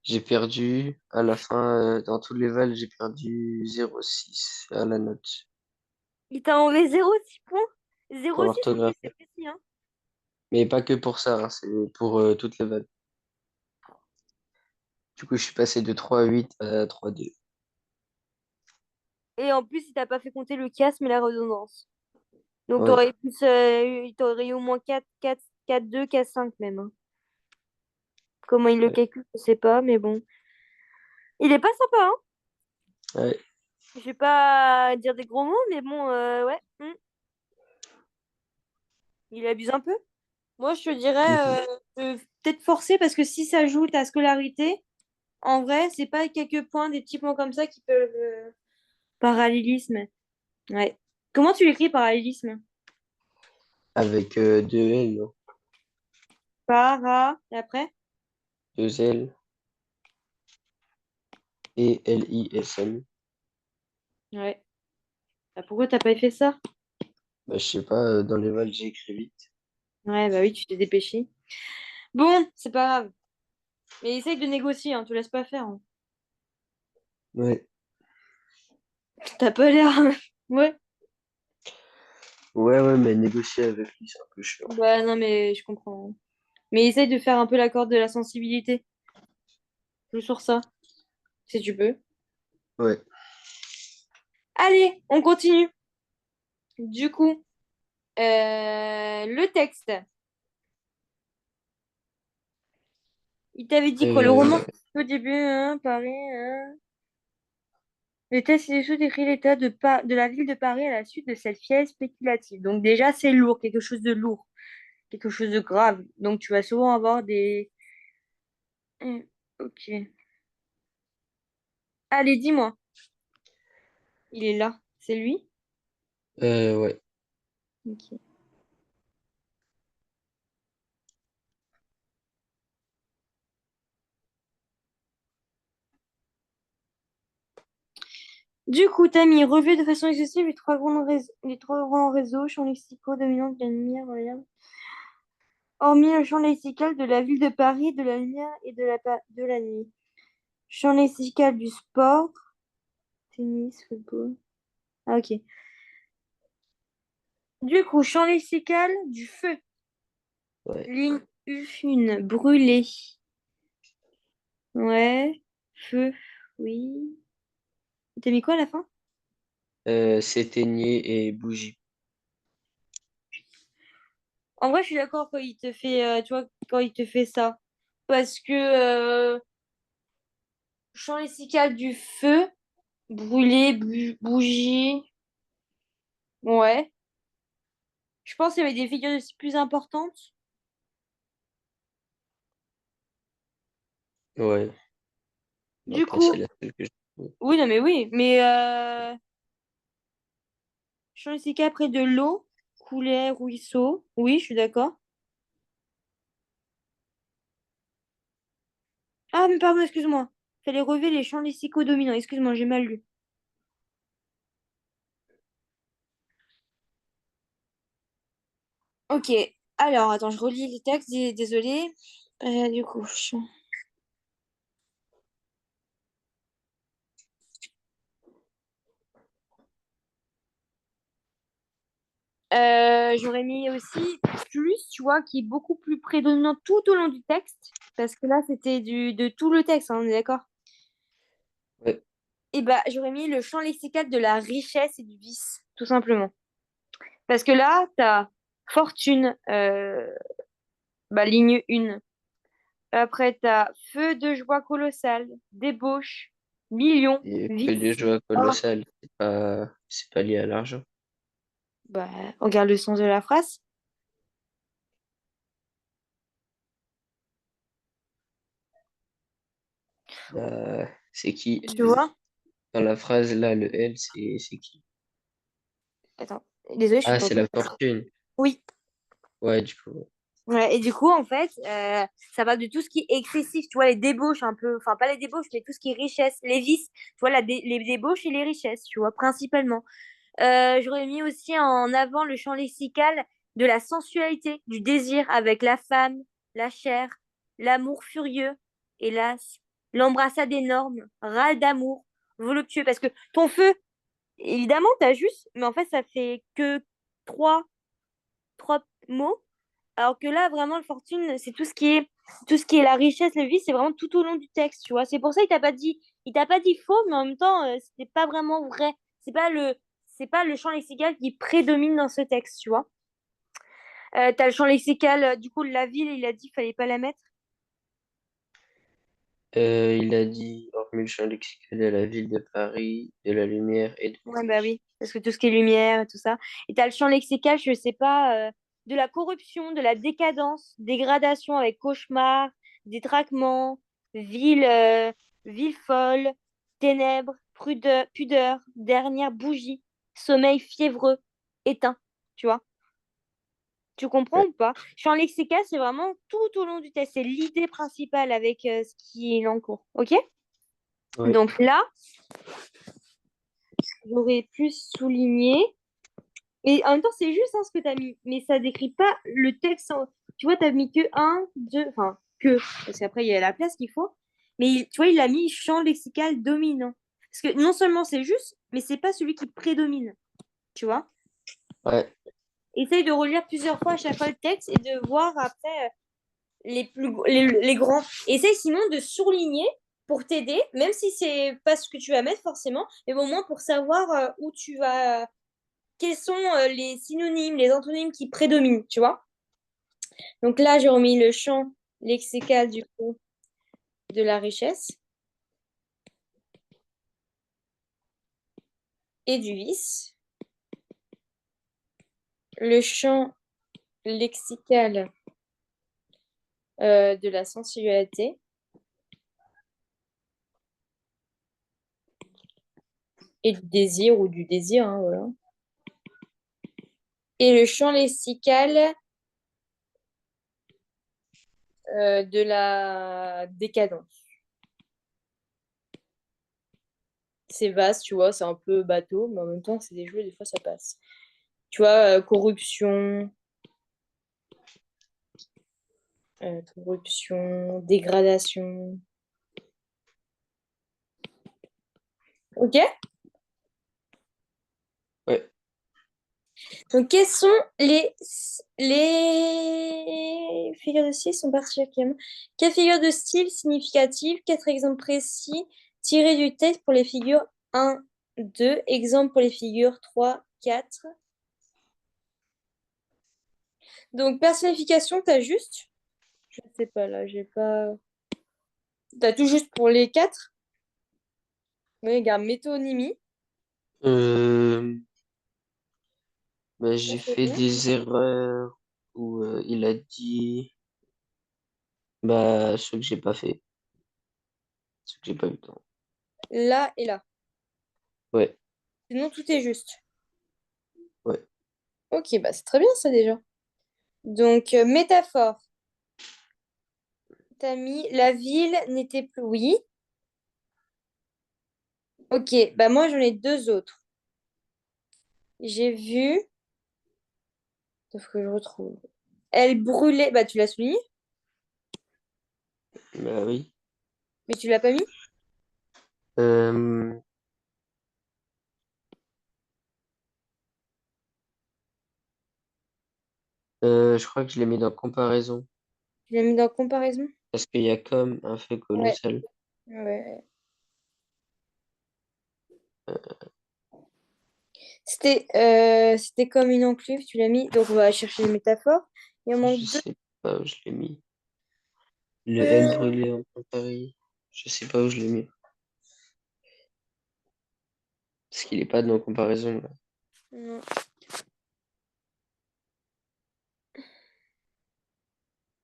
[SPEAKER 2] J'ai perdu à la fin, dans tous les vals, j'ai perdu 0,6 à la note.
[SPEAKER 3] Il t'a enlevé 0,6 points?
[SPEAKER 2] Pour
[SPEAKER 3] 0,6, en plus,
[SPEAKER 2] l'orthographe.
[SPEAKER 3] c'est précis, hein.
[SPEAKER 2] Mais pas que pour ça, hein, c'est pour toutes les vals. Du coup, je suis passé de 3,8 à 3,2.
[SPEAKER 3] Et en plus, il t'a pas fait compter le chiasme et la redondance. Donc,
[SPEAKER 2] Ouais,
[SPEAKER 3] t'aurais eu au moins 4, 2, 4, 5 même, hein. Comment il le
[SPEAKER 2] ouais,
[SPEAKER 3] calcule, je sais pas, mais bon. Il est pas sympa, hein.
[SPEAKER 2] ouais.
[SPEAKER 3] Je vais pas dire des gros mots, mais bon, ouais. Il abuse un peu. Moi, je te dirais
[SPEAKER 2] Mhm.
[SPEAKER 3] de peut-être forcer parce que si ça joue ta scolarité, en vrai, c'est pas quelques points, des petits points comme ça qui peuvent. Parallélisme. Ouais. Comment tu l'écris parallélisme?
[SPEAKER 2] Avec deux L, non?
[SPEAKER 3] Para. Et après?
[SPEAKER 2] Deux L et L-I-S-M.
[SPEAKER 3] Ouais. Bah, pourquoi t'as pas fait ça?
[SPEAKER 2] Bah, je sais pas, dans les vals, j'ai écrit vite.
[SPEAKER 3] Ouais, bah oui, tu t'es dépêché. Bon, c'est pas grave. Mais essaye de négocier, hein, te laisse pas faire, hein.
[SPEAKER 2] Ouais.
[SPEAKER 3] T'as pas l'air. Ouais.
[SPEAKER 2] Ouais, ouais, mais négocier avec lui, c'est un peu chiant.
[SPEAKER 3] Bah non, mais je comprends. Mais essaye de faire un peu la corde de la sensibilité. Joue sur ça, si tu peux.
[SPEAKER 2] Ouais.
[SPEAKER 3] Allez, on continue. Du coup, le texte. Il t'avait dit quoi? Le roman
[SPEAKER 2] Euh,
[SPEAKER 3] au début, hein, Paris, hein. Le texte ci-dessous décrit l'état de la ville de Paris à la suite de cette fièvre spéculative. Donc déjà, c'est lourd, quelque chose de lourd, quelque chose de grave. Donc tu vas souvent avoir des... Ok. Allez, dis-moi. Il est là. C'est lui?
[SPEAKER 2] ouais.
[SPEAKER 3] Ok. Du coup, t'as mis relevé de façon exhaustive les trois grands réseaux, champs lexicaux dominants de la lumière, voilà. Hormis le champ lexical de la ville de Paris, de la lumière et de la nuit. Champ lexical du sport, tennis, football. Ah, ok. Du coup, champ lexical du feu.
[SPEAKER 2] Ouais.
[SPEAKER 3] Ligne U1, brûler. Ouais. Feu, oui. T'as mis quoi à la fin?
[SPEAKER 2] S'éteigner et bougie.
[SPEAKER 3] En vrai, je suis d'accord quand il te fait, tu vois, quand il te fait ça. Parce que champ lexical du feu, brûler, bougie. Ouais. Je pense qu'il y avait des figures aussi plus importantes.
[SPEAKER 2] Ouais.
[SPEAKER 3] Du
[SPEAKER 2] Après, c'est
[SPEAKER 3] coup,
[SPEAKER 2] la seule que je trouve.
[SPEAKER 3] oui, non, mais oui. Mais champ lexical près de l'eau, couler, ruisseau. Oui, je suis d'accord. Ah, mais pardon, excuse-moi. Fallait relever les champs lexicaux dominants. Excuse-moi, j'ai mal lu. Ok. Alors, attends, je relis les textes. Désolée. Du coup, j'aurais mis aussi plus, tu vois, qui est beaucoup plus prédominant tout au long du texte. Parce que là, c'était de tout le texte, hein, on est d'accord?
[SPEAKER 2] Ouais.
[SPEAKER 3] Et bah, j'aurais mis le champ lexical de la richesse et du vice, tout simplement. Parce que là, t'as fortune, bah, ligne 1. Après, t'as feu de joie colossale, débauche, million,
[SPEAKER 2] Et que de
[SPEAKER 3] vice.
[SPEAKER 2] joie
[SPEAKER 3] Oh.
[SPEAKER 2] colossale, c'est pas lié à l'argent.
[SPEAKER 3] Bah, regarde le sens de la phrase.
[SPEAKER 2] C'est qui?
[SPEAKER 3] Tu vois?
[SPEAKER 2] Dans la phrase là, le L, c'est qui?
[SPEAKER 3] Attends, désolée, je suis
[SPEAKER 2] Ah,
[SPEAKER 3] pas
[SPEAKER 2] c'est
[SPEAKER 3] trop.
[SPEAKER 2] la fortune.
[SPEAKER 3] Oui,
[SPEAKER 2] Ouais, du coup.
[SPEAKER 3] Ouais, et du coup, en fait, ça va de tout ce qui est excessif, tu vois, les débauches un peu, enfin pas les débauches, mais tout ce qui est richesse, les vices, tu vois, les débauches et les richesses, tu vois, principalement. J'aurais mis aussi en avant le champ lexical de la sensualité, du désir avec la femme, la chair, l'amour furieux, hélas, l'embrassade énorme, râle d'amour, voluptueux. Parce que ton feu, évidemment, t'as juste, mais en fait, ça fait que trois, trois mots. Alors que là, vraiment, le fortune, c'est tout ce qui est la richesse, le vice, c'est vraiment tout au long du texte, tu vois. C'est pour ça il t'a pas dit faux, mais en même temps, c'était pas vraiment vrai. C'est pas le champ lexical qui prédomine dans ce texte, tu vois. T'as le champ lexical, du coup, la ville, il a dit, fallait pas la mettre.
[SPEAKER 2] Il a dit, hormis le champ lexical de la ville de Paris, de la lumière et de la
[SPEAKER 3] Ouais, bah
[SPEAKER 2] vie.
[SPEAKER 3] oui, parce que tout ce qui est lumière et tout ça. Et t'as le champ lexical, je sais pas, de la corruption, de la décadence, dégradation avec cauchemar, détraquement, ville, ville folle, ténèbres, pudeur, dernière bougie, sommeil fiévreux, éteint. Tu vois? Tu comprends
[SPEAKER 2] Ouais,
[SPEAKER 3] ou pas? Champ lexical, c'est vraiment tout au long du texte. C'est l'idée principale avec ce qui est en cours. Ok?
[SPEAKER 2] ouais,
[SPEAKER 3] Donc là, j'aurais pu souligner. Et en même temps, c'est juste hein, ce que tu as mis, mais ça décrit pas le texte. Tu vois, tu as mis que un, deux, enfin, que, parce qu'après, il y a la place qu'il faut. Mais tu vois, il a mis champ lexical dominant. Parce que non seulement c'est juste, mais c'est pas celui qui prédomine. Tu vois?
[SPEAKER 2] ouais,
[SPEAKER 3] Essaye de relire plusieurs fois à chaque fois le texte et de voir après les grands. Essaye sinon de surligner pour t'aider, même si c'est pas ce que tu vas mettre forcément, mais au moins pour savoir où tu vas quels sont les synonymes, les antonymes qui prédominent, tu vois. Donc là, j'ai remis le champ lexical du coup de la richesse et du vice. Le champ lexical de la sensualité et du désir ou du désir, hein, voilà. Et le champ lexical de la décadence. C'est vaste, tu vois, c'est un peu bateau, mais en même temps, c'est des jeux, des fois, ça passe. Tu vois, corruption, dégradation. Ok?
[SPEAKER 2] ouais.
[SPEAKER 3] Donc, quelles sont les figures de style sont particulièrement... Quelles figures de style significatives? Quatre exemples précis tirés du texte pour les figures un, 2. Exemple pour les figures 3, 4. Donc, personnification, t'as juste... Je sais pas, là, j'ai pas... T'as tout juste pour les 4. Oui, regarde, métonymie.
[SPEAKER 2] Euh, bah,
[SPEAKER 3] Ça,
[SPEAKER 2] j'ai
[SPEAKER 3] c'est
[SPEAKER 2] fait
[SPEAKER 3] bon.
[SPEAKER 2] des erreurs où il a dit bah, ceux que j'ai pas fait, ceux que j'ai pas eu le temps.
[SPEAKER 3] Là et là.
[SPEAKER 2] Ouais,
[SPEAKER 3] Sinon, tout est juste.
[SPEAKER 2] ouais.
[SPEAKER 3] Ok, bah c'est très bien ça déjà. Donc, métaphore. T'as mis la ville n'était plus. Oui. Ok, bah moi j'en ai deux autres. J'ai vu. Sauf que je retrouve. Elle brûlait. Bah tu l'as souligné,
[SPEAKER 2] Bah oui.
[SPEAKER 3] mais tu l'as pas mis.
[SPEAKER 2] Euh, je crois que je l'ai mis dans comparaison
[SPEAKER 3] Tu l'as mis dans comparaison.
[SPEAKER 2] parce qu'il y a comme un feu
[SPEAKER 3] Ouais.
[SPEAKER 2] colossal.
[SPEAKER 3] Ouais.
[SPEAKER 2] Euh,
[SPEAKER 3] C'était comme une enclume, tu l'as mis. Donc on va chercher les métaphores. Il en
[SPEAKER 2] je
[SPEAKER 3] manque deux.
[SPEAKER 2] sais pas où je l'ai mis. Le L
[SPEAKER 3] Euh,
[SPEAKER 2] brûlé en Paris. Je sais pas où je l'ai mis. Parce qu'il est pas dans comparaison là.
[SPEAKER 3] non,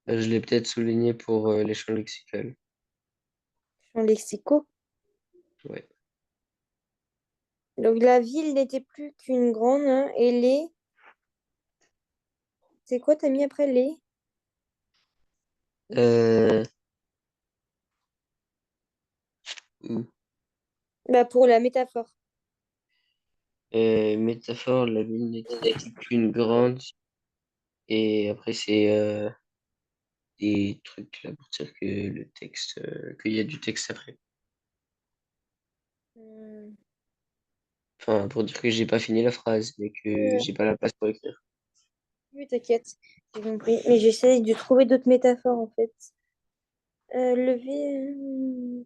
[SPEAKER 2] Je l'ai peut-être souligné pour les champs lexicaux.
[SPEAKER 3] champ lexicaux.
[SPEAKER 2] Ouais.
[SPEAKER 3] Donc la ville n'était plus qu'une grande, hein, et les. C'est quoi t'as mis après les?
[SPEAKER 2] Euh, ou-
[SPEAKER 3] Bah, pour la métaphore.
[SPEAKER 2] métaphore, la ville n'était qu'une grande. Et après, c'est des trucs là pour dire que le texte, qu'il y a du texte après.
[SPEAKER 3] Hmm.
[SPEAKER 2] Enfin, pour dire que j'ai pas fini la phrase, mais que
[SPEAKER 3] Ouais,
[SPEAKER 2] j'ai pas la place pour écrire.
[SPEAKER 3] oui, t'inquiète, j'ai compris. Mais j'essaie de trouver d'autres métaphores en fait. Lever.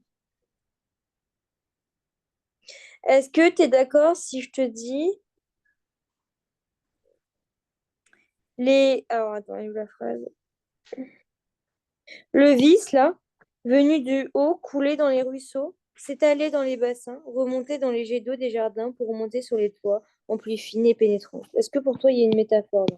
[SPEAKER 3] Est-ce que tu es d'accord si je te dis les. Alors attends, il y a où la phrase. Le vice, là, venu du haut, coulé dans les ruisseaux, s'étalait dans les bassins, remontait dans les jets d'eau des jardins pour remonter sur les toits, en pluie fine et pénétrante. Est-ce que pour toi, il y a une métaphore là?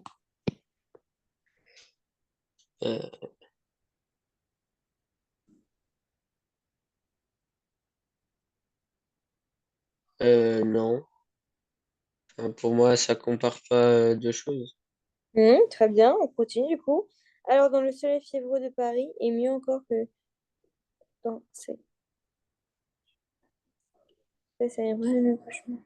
[SPEAKER 2] Euh, non. Enfin, pour moi, ça compare pas deux choses.
[SPEAKER 3] Très bien, on continue du coup. Alors, dans le soleil fiévreux de Paris, et mieux encore que dans... Ça y est, vraiment, franchement.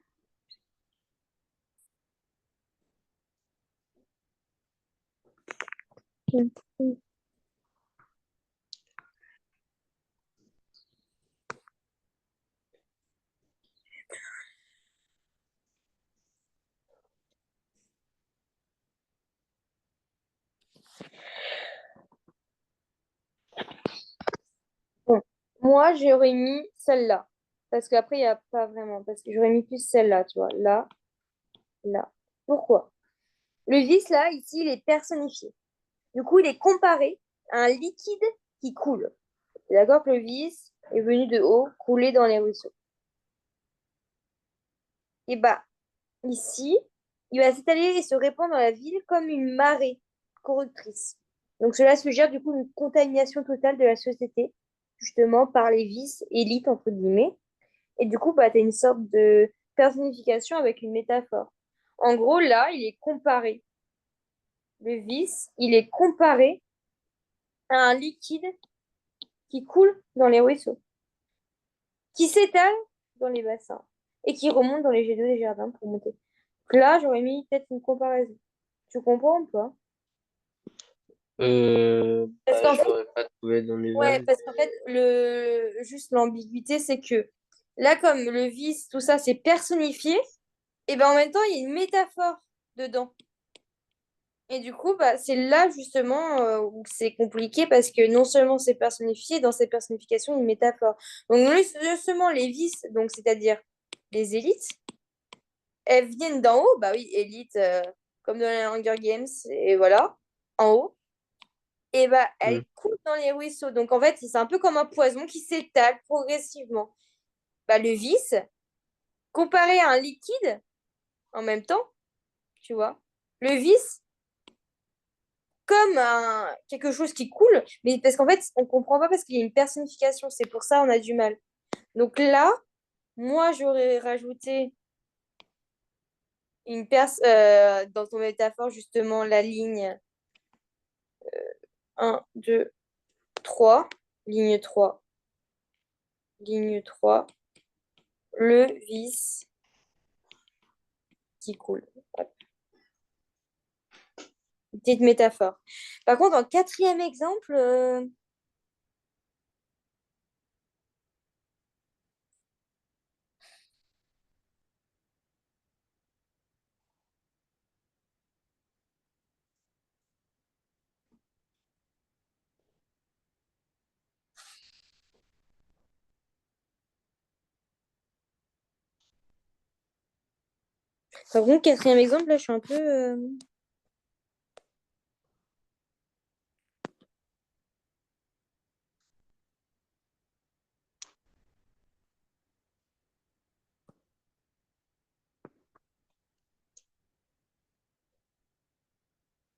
[SPEAKER 3] Bon, moi, j'aurais mis celle-là. Parce qu'après, il n'y a pas vraiment. Parce que j'aurais mis plus celle-là, tu vois. Là, là. Pourquoi? Le vice, là, ici, il est personnifié. Du coup, il est comparé à un liquide qui coule. T'es d'accord que le vice est venu de haut, couler dans les ruisseaux. Et bah, ici, il va s'étaler et se répandre dans la ville comme une marée corruptrice. Donc cela suggère du coup une contamination totale de la société, justement par les vices élites, entre guillemets. Et du coup, bah, tu as une sorte de personnification avec une métaphore. En gros, là, il est comparé. Le vice, il est comparé à un liquide qui coule dans les ruisseaux, qui s'étale dans les bassins et qui remonte dans les jets d'eau des jardins pour monter. Donc là, j'aurais mis peut-être une comparaison. Tu comprends ou pas? Parce
[SPEAKER 2] Bah,
[SPEAKER 3] qu'en
[SPEAKER 2] je
[SPEAKER 3] fait,
[SPEAKER 2] l'aurais pas trouvé dans les
[SPEAKER 3] ouais,
[SPEAKER 2] vannes.
[SPEAKER 3] parce qu'en fait, juste l'ambiguïté, c'est que là, comme le vice, tout ça, c'est personnifié, et ben en même temps, il y a une métaphore dedans. Et du coup, bah, c'est là justement où c'est compliqué parce que non seulement c'est personnifié, dans ces personnifications, il y a une métaphore. Donc, justement, les vices, donc c'est-à-dire les élites, elles viennent d'en haut, bah oui, élite, comme dans les Hunger Games, et voilà, en haut. Et bah,
[SPEAKER 2] Hmm.
[SPEAKER 3] elle coule dans les ruisseaux. Donc, en fait, c'est un peu comme un poison qui s'étale progressivement. Bah, le vice, comparé à un liquide, en même temps, tu vois, le vice, comme quelque chose qui coule, mais parce qu'en fait, on comprend pas parce qu'il y a une personnification. C'est pour ça on a du mal. Donc là, moi, j'aurais rajouté dans ton métaphore, justement, la ligne 1, 2, 3, ligne 3, ligne 3, le vice qui coule. Hop. Petite métaphore. Par contre, en quatrième exemple, par contre, quatrième exemple, là, je suis un peu.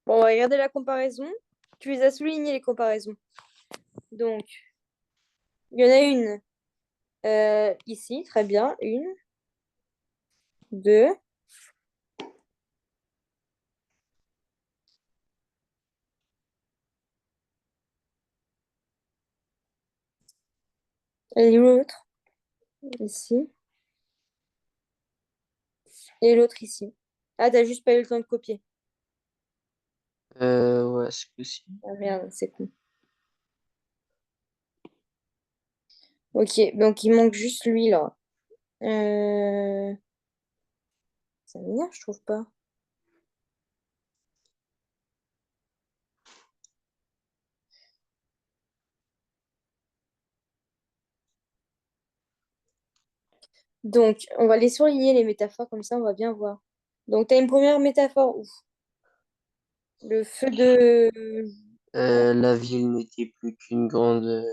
[SPEAKER 3] Bon, on va regarder la comparaison. Tu les as soulignées, les comparaisons. Donc, il y en a une ici, très bien. Une, deux, Et l'autre, ici. Et l'autre ici. Ah, t'as juste pas eu le temps de copier.
[SPEAKER 2] Ouais, c'est possible.
[SPEAKER 3] Ah merde, c'est con. Ok, donc il manque juste lui là. Euh... Ça m'énerve, je trouve pas. Donc, on va les surligner les métaphores, comme ça on va bien voir. Donc, tu as une première métaphore. Ouf. Le feu de...
[SPEAKER 2] La ville n'était plus qu'une grande.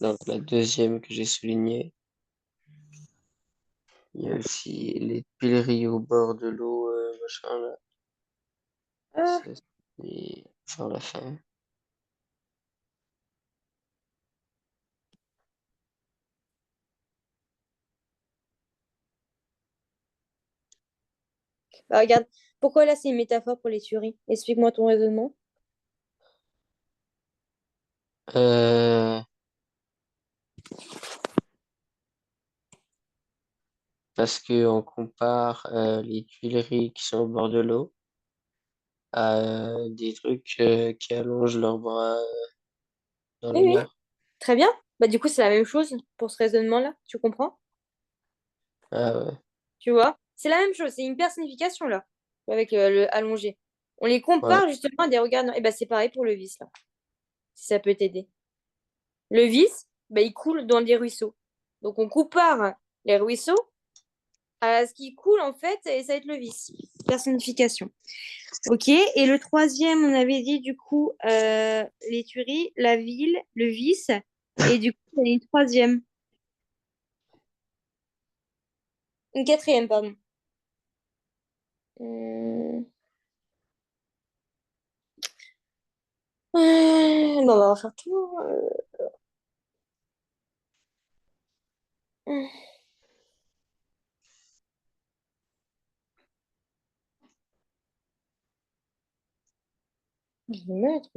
[SPEAKER 2] Donc la deuxième que j'ai soulignée. Il y a aussi les tuileries au bord de l'eau, machin là.
[SPEAKER 3] Ah,
[SPEAKER 2] Ça, c'est vers la fin.
[SPEAKER 3] bah, regarde. Pourquoi là c'est une métaphore pour les tueries? Explique-moi ton raisonnement.
[SPEAKER 2] Euh, Parce que on compare les tuileries qui sont au bord de l'eau à des trucs qui allongent leurs bras dans
[SPEAKER 3] Oui,
[SPEAKER 2] la
[SPEAKER 3] oui.
[SPEAKER 2] mer.
[SPEAKER 3] Très bien. Bah, du coup, c'est la même chose pour ce raisonnement-là. Tu comprends?
[SPEAKER 2] Ah ouais,
[SPEAKER 3] Tu vois? C'est la même chose. C'est une personnification là, avec le allongé. On les
[SPEAKER 2] ouais,
[SPEAKER 3] compare justement à des regards. Et bah, c'est pareil pour le vice là, si ça peut t'aider. Le vice, bah, il coule dans des ruisseaux. Donc, on compare les ruisseaux à ce qui coule en fait, et ça va être le vice. Personnification. Ok. Et le troisième, on avait dit du coup les tueries, la ville, le vice. Et du coup, il y a une troisième. Une quatrième, pardon. Hum, bon, on va refaire tout. Hum, Je vais mettre.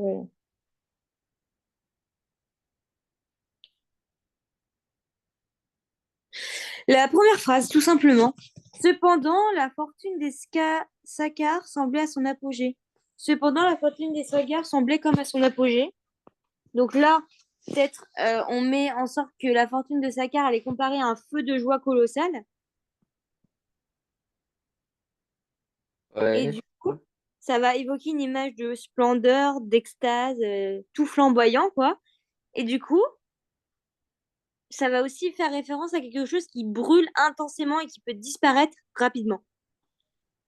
[SPEAKER 3] La première phrase, tout simplement. Cependant, la fortune des Saccars semblait à son apogée. Cependant, la fortune des Saccars semblait comme à son apogée. Donc là, peut-être on met en sorte que la fortune de Saccard elle est comparée à un feu de joie colossal. Et
[SPEAKER 2] ouais.
[SPEAKER 3] du coup, ça va évoquer une image de splendeur, d'extase, tout flamboyant, quoi. Et du coup, ça va aussi faire référence à quelque chose qui brûle intensément et qui peut disparaître rapidement.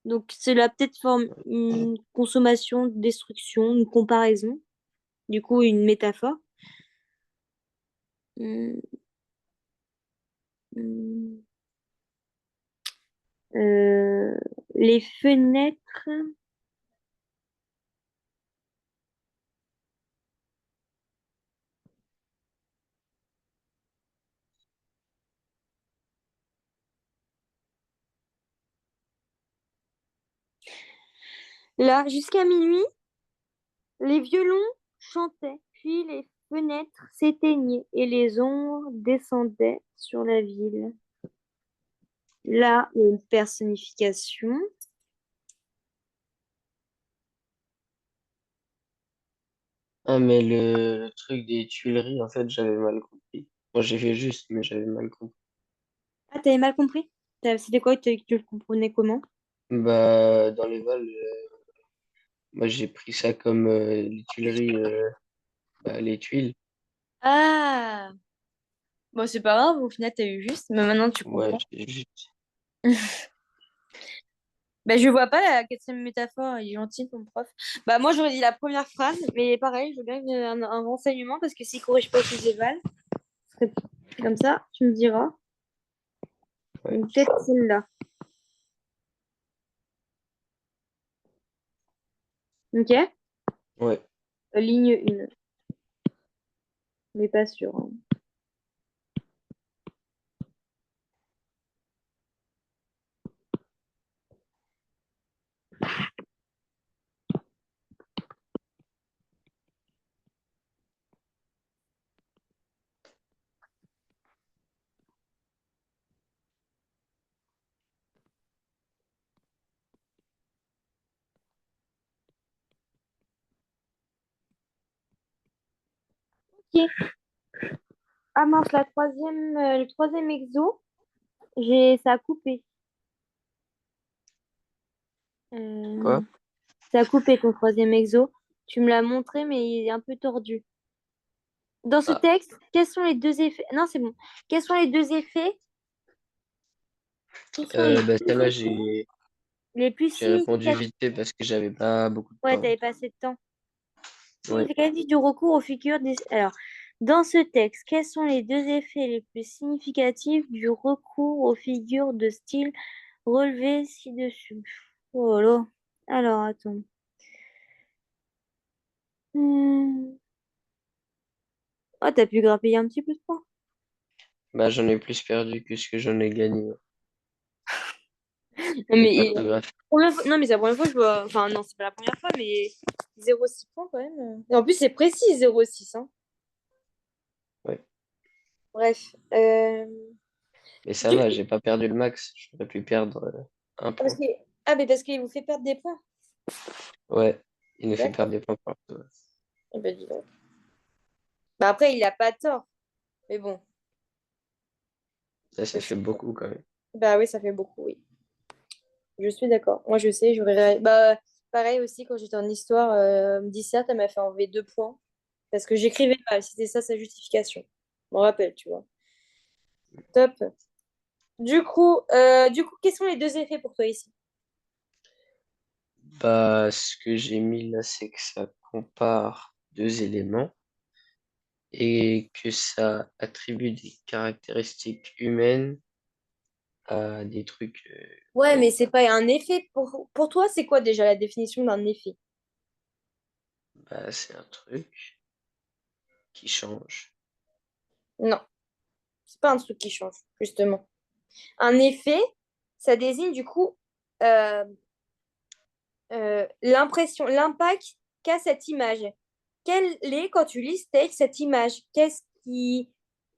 [SPEAKER 3] Donc, cela peut-être forme une consommation, destruction, une comparaison, du coup, une métaphore. Hum, hum. Euh, les fenêtres. Là, jusqu'à minuit, les violons chantaient, puis les fenêtres s'éteignaient et les ombres descendaient sur la ville. Là, il y a une personnification.
[SPEAKER 2] Ah, mais le truc des tuileries, en fait, j'avais mal compris. Moi, j'ai fait juste, mais j'avais mal compris.
[SPEAKER 3] Ah, t'avais mal compris? C'était quoi? Tu le comprenais comment?
[SPEAKER 2] Bah, dans les Vals, moi, j'ai pris ça comme les tuileries, bah, les tuiles.
[SPEAKER 3] Ah, bon, c'est pas grave, au final, t'as eu juste, mais maintenant tu
[SPEAKER 2] Ouais,
[SPEAKER 3] comprends.
[SPEAKER 2] j'ai juste.
[SPEAKER 3] Ben, je vois pas la quatrième métaphore, il est gentil ton prof. Bah moi j'aurais dit la première phrase, mais pareil, je veux bien un renseignement parce que s'il corrige pas ses évals, ce serait comme ça, tu me diras.
[SPEAKER 2] Ouais,
[SPEAKER 3] Donc peut-être celle-là. Ok?
[SPEAKER 2] ouais.
[SPEAKER 3] Ligne 1, mais pas sûr, hein. Ok. Ah mince, le troisième exo, ça a coupé.
[SPEAKER 2] Quoi?
[SPEAKER 3] Ça a coupé ton troisième exo. Tu me l'as montré, mais il est un peu tordu. Dans ce
[SPEAKER 2] Ah,
[SPEAKER 3] texte, quels sont les deux effets? Non, c'est bon. Quels sont les deux effets? Quels sont les
[SPEAKER 2] bah,
[SPEAKER 3] deux
[SPEAKER 2] celle-là,
[SPEAKER 3] effets les plus
[SPEAKER 2] j'ai répondu
[SPEAKER 3] significatifs?
[SPEAKER 2] vite fait parce que j'avais pas beaucoup de
[SPEAKER 3] Ouais,
[SPEAKER 2] temps.
[SPEAKER 3] t'avais pas assez de temps.
[SPEAKER 2] Oui.
[SPEAKER 3] Significatif du recours aux figures des... Alors, dans ce texte, quels sont les deux effets les plus significatifs du recours aux figures de style relevées ci-dessus? Oh là. Alors, attends. Hmm. Ah, t'as pu grappiller un petit peu de points.
[SPEAKER 2] Bah, j'en ai plus perdu que ce que j'en ai gagné.
[SPEAKER 3] Non,
[SPEAKER 2] Les
[SPEAKER 3] mais,
[SPEAKER 2] cartographes.
[SPEAKER 3] non, mais c'est la première fois que je vois... Enfin, non, c'est pas la première fois, mais 0,6 points quand même. Et en plus, c'est précis, 0,6. Hein.
[SPEAKER 2] Ouais.
[SPEAKER 3] Bref.
[SPEAKER 2] Mais ça
[SPEAKER 3] Du-
[SPEAKER 2] va, j'ai pas perdu le max. J'aurais pu perdre un
[SPEAKER 3] Parce
[SPEAKER 2] point.
[SPEAKER 3] que... Ah, mais parce qu'il vous fait perdre des points.
[SPEAKER 2] Ouais, il nous fait
[SPEAKER 3] D'accord.
[SPEAKER 2] perdre des points partout.
[SPEAKER 3] Eh ben, dis donc. Bah, après, il a pas tort. Mais bon.
[SPEAKER 2] Ça fait beaucoup quand même.
[SPEAKER 3] Bah oui, ça fait beaucoup, oui. Je suis d'accord. Moi, je sais, j'aurais... Bah, pareil aussi, quand j'étais en histoire, dissert, elle m'a fait enlever 2 points. Parce que j'écrivais mal. C'était ça, sa justification. Je m'en rappelle, tu vois. Top. Du coup, quels sont les deux effets pour toi ici?
[SPEAKER 2] Bah, ce que j'ai mis là, c'est que ça compare deux éléments et que ça attribue des caractéristiques humaines à des trucs.
[SPEAKER 3] Ouais,
[SPEAKER 2] Ouais,
[SPEAKER 3] mais c'est pas un effet. Pour toi, c'est quoi déjà la définition d'un effet?
[SPEAKER 2] bah, c'est un truc qui change.
[SPEAKER 3] Non, c'est pas un truc qui change, justement. Un effet, ça désigne du coup euh, l'impression, l'impact qu'a cette image. Quelle est, quand tu lis ce texte, cette image? Quelle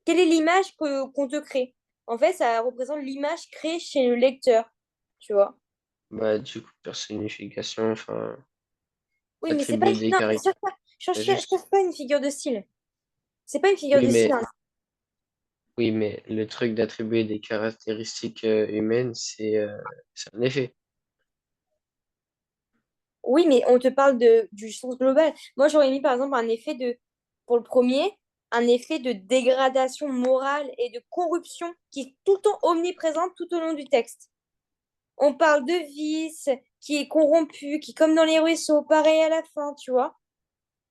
[SPEAKER 3] est l'image qu'on te crée? En fait, ça représente l'image créée chez le lecteur, tu vois.
[SPEAKER 2] Bah, du coup, personnification, enfin,
[SPEAKER 3] Oui, mais c'est pas
[SPEAKER 2] attribuer des
[SPEAKER 3] non, cherche
[SPEAKER 2] caractéristiques.
[SPEAKER 3] pas une figure de style. C'est pas une figure
[SPEAKER 2] Oui,
[SPEAKER 3] de style,
[SPEAKER 2] mais,
[SPEAKER 3] hein.
[SPEAKER 2] oui, mais le truc d'attribuer des caractéristiques humaines, c'est un effet.
[SPEAKER 3] Oui, mais on te parle du sens global. Moi, j'aurais mis par exemple pour le premier, un effet de dégradation morale et de corruption qui est tout le temps omniprésente tout au long du texte. On parle de vice qui est corrompu, qui, comme dans les ruisseaux, pareil à la fin, tu vois.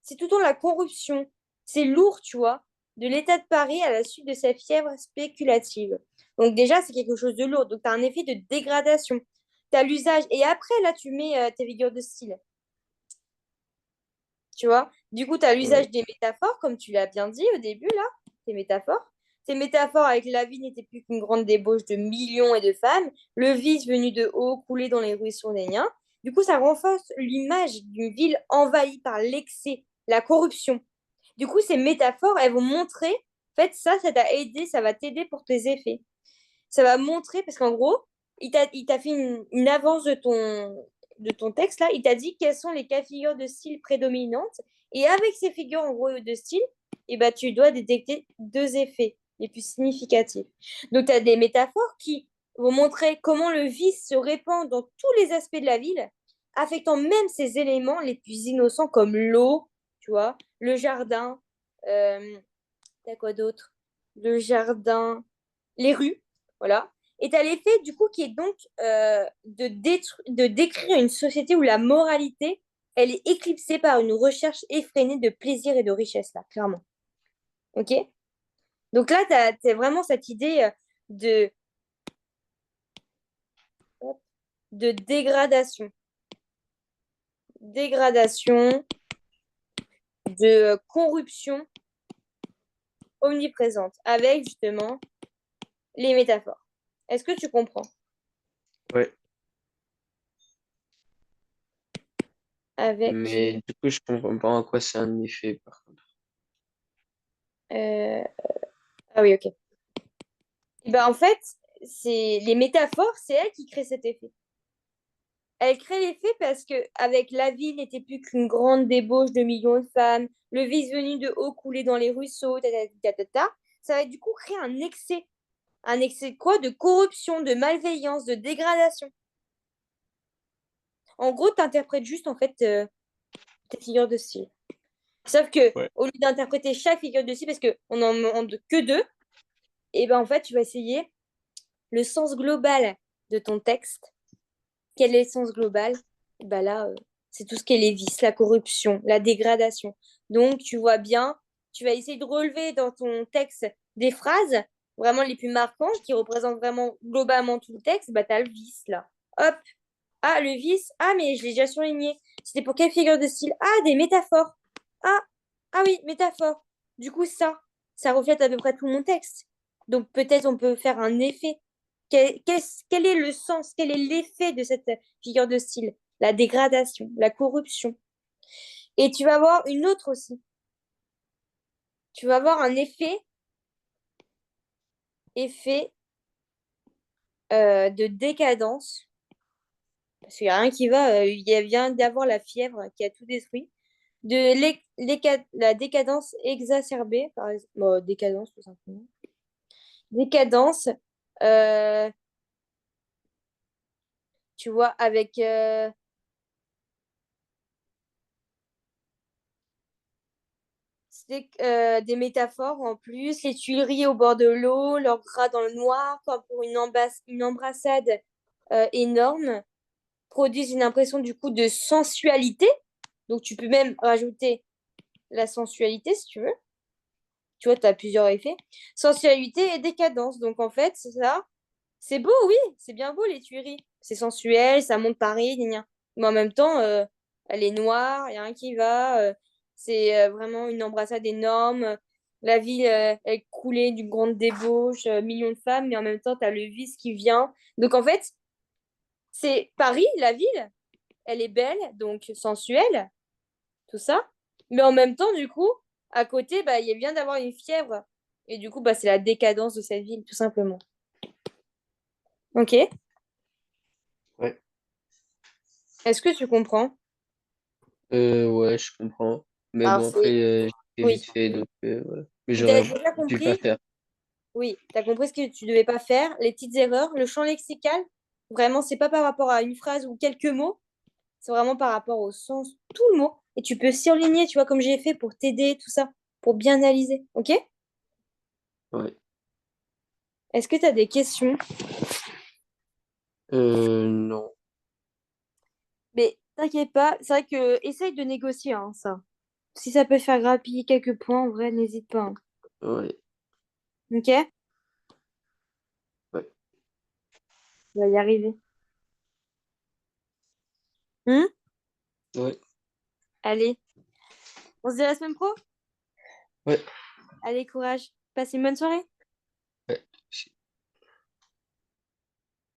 [SPEAKER 3] C'est tout le temps la corruption. C'est lourd, tu vois, de l'État de Paris à la suite de sa fièvre spéculative. Donc déjà, c'est quelque chose de lourd. Donc tu as un effet de dégradation. Tu as l'usage. Et après, là, tu mets tes figures de style. Tu vois? Du coup, tu as
[SPEAKER 2] Ouais.
[SPEAKER 3] l'usage des métaphores, comme tu l'as bien dit au début, là, tes métaphores. Ces métaphores avec la vie n'étaient plus qu'une grande débauche de millions et de femmes, le vice venu de haut coulé dans les ruisseaux des Niens. Du coup, ça renforce l'image d'une ville envahie par l'excès, la corruption. Du coup, ces métaphores, elles vont montrer, en fait, ça t'a aidé, ça va t'aider pour tes effets. Ça va montrer, parce qu'en gros, il t'a fait une avance de ton texte là, il t'a dit quelles sont les quatre figures de style prédominantes. Et avec ces figures en gros de style, eh ben, tu dois détecter deux effets les plus significatifs. Donc, tu as des métaphores qui vont montrer comment le vice se répand dans tous les aspects de la ville, affectant même ces éléments les plus innocents comme l'eau, tu vois, le jardin, t'as quoi d'autre? Le jardin, les rues, voilà. Et tu as l'effet, du coup, qui est donc de décrire une société où la moralité, elle est éclipsée par une recherche effrénée de plaisir et de richesse, là, clairement. OK? Donc là, tu as vraiment cette idée de, de dégradation. Dégradation, de corruption omniprésente, avec justement les métaphores. Est-ce que tu comprends?
[SPEAKER 2] Ouais.
[SPEAKER 3] Avec...
[SPEAKER 2] Mais du coup, je comprends pas en quoi c'est un effet, par contre.
[SPEAKER 3] euh, Ah oui, ok. Et ben, en fait, c'est les métaphores, c'est elles qui créent cet effet. Elle crée l'effet parce que avec la ville n'était plus qu'une grande débauche de millions de femmes, le vice venu de haut coulait dans les ruisseaux, ça va du coup créer un excès. Un excès de quoi? De corruption, de malveillance, de dégradation. En gros, tu interprètes juste en fait tes figures de style. Sauf que
[SPEAKER 2] Ouais.
[SPEAKER 3] au lieu d'interpréter chaque figure de style, parce qu'on n'en demande que deux, et ben en fait, tu vas essayer le sens global de ton texte. Quel est le sens global? Ben là, c'est tout ce qui est les vices, la corruption, la dégradation. Donc, tu vois bien, tu vas essayer de relever dans ton texte des phrases vraiment les plus marquantes qui représentent vraiment globalement tout le texte. Bah, tu as le vice là. Hop. Ah, le vice. Ah, mais je l'ai déjà surligné. C'était pour quelle figure de style? Ah, des métaphores. Ah, ah oui, métaphores. Du coup, ça reflète à peu près tout mon texte. Donc, peut-être on peut faire un effet. Quel est le sens, quel est l'effet de cette figure de style? La dégradation, la corruption. Et tu vas voir une autre aussi. Tu vas avoir un effet de décadence. Parce qu'il n'y a rien qui va. Il vient d'avoir la fièvre qui a tout détruit. De la décadence exacerbée, par exemple. Bon, décadence, tout simplement. Décadence, euh, tu vois, avec des métaphores en plus, les Tuileries au bord de l'eau, leur gras dans le noir, comme pour une embrassade énorme, produisent une impression du coup de sensualité. Donc tu peux même rajouter la sensualité si tu veux. Tu vois, tu as plusieurs effets. Sensualité et décadence. Donc en fait, c'est ça. C'est beau, oui, c'est bien beau les Tuileries. C'est sensuel, ça monte Paris, gna gna. Mais en même temps, elle est noire, il n'y a rien qui va. C'est vraiment une embrassade énorme. La ville, elle coulait d'une grande débauche, millions de femmes, mais en même temps, tu as le vice qui vient. Donc en fait, c'est Paris, la ville, elle est belle, donc sensuelle, tout ça. Mais en même temps, du coup, à côté, bah, il vient d'avoir une fièvre. Et du coup, bah, c'est la décadence de cette ville, tout simplement. Ok?
[SPEAKER 2] Ouais.
[SPEAKER 3] Est-ce que tu comprends?
[SPEAKER 2] Ouais, je comprends. Mais
[SPEAKER 3] Alors,
[SPEAKER 2] bon, après, j'ai
[SPEAKER 3] oui.
[SPEAKER 2] vite fait, donc voilà. Mais
[SPEAKER 3] Tu as
[SPEAKER 2] j'aurais
[SPEAKER 3] déjà
[SPEAKER 2] dû pas
[SPEAKER 3] compris?
[SPEAKER 2] faire.
[SPEAKER 3] Oui, tu as compris ce que tu devais pas faire, les petites erreurs, le champ lexical. Vraiment, c'est pas par rapport à une phrase ou quelques mots, c'est vraiment par rapport au sens, tout le mot. Et tu peux surligner, tu vois, comme j'ai fait pour t'aider, tout ça, pour bien analyser. Ok?
[SPEAKER 2] Ouais.
[SPEAKER 3] Est-ce que tu as des questions?
[SPEAKER 2] Non.
[SPEAKER 3] Mais t'inquiète pas, c'est vrai que essaye de négocier, hein, ça. Si ça peut faire grappiller quelques points, en vrai, n'hésite pas, hein.
[SPEAKER 2] Ouais.
[SPEAKER 3] Ok?
[SPEAKER 2] Ouais.
[SPEAKER 3] Tu vas y arriver. Hmm.
[SPEAKER 2] Ouais.
[SPEAKER 3] Allez, on se dit à la semaine pro?
[SPEAKER 2] Ouais.
[SPEAKER 3] Allez, courage. Passe une bonne soirée.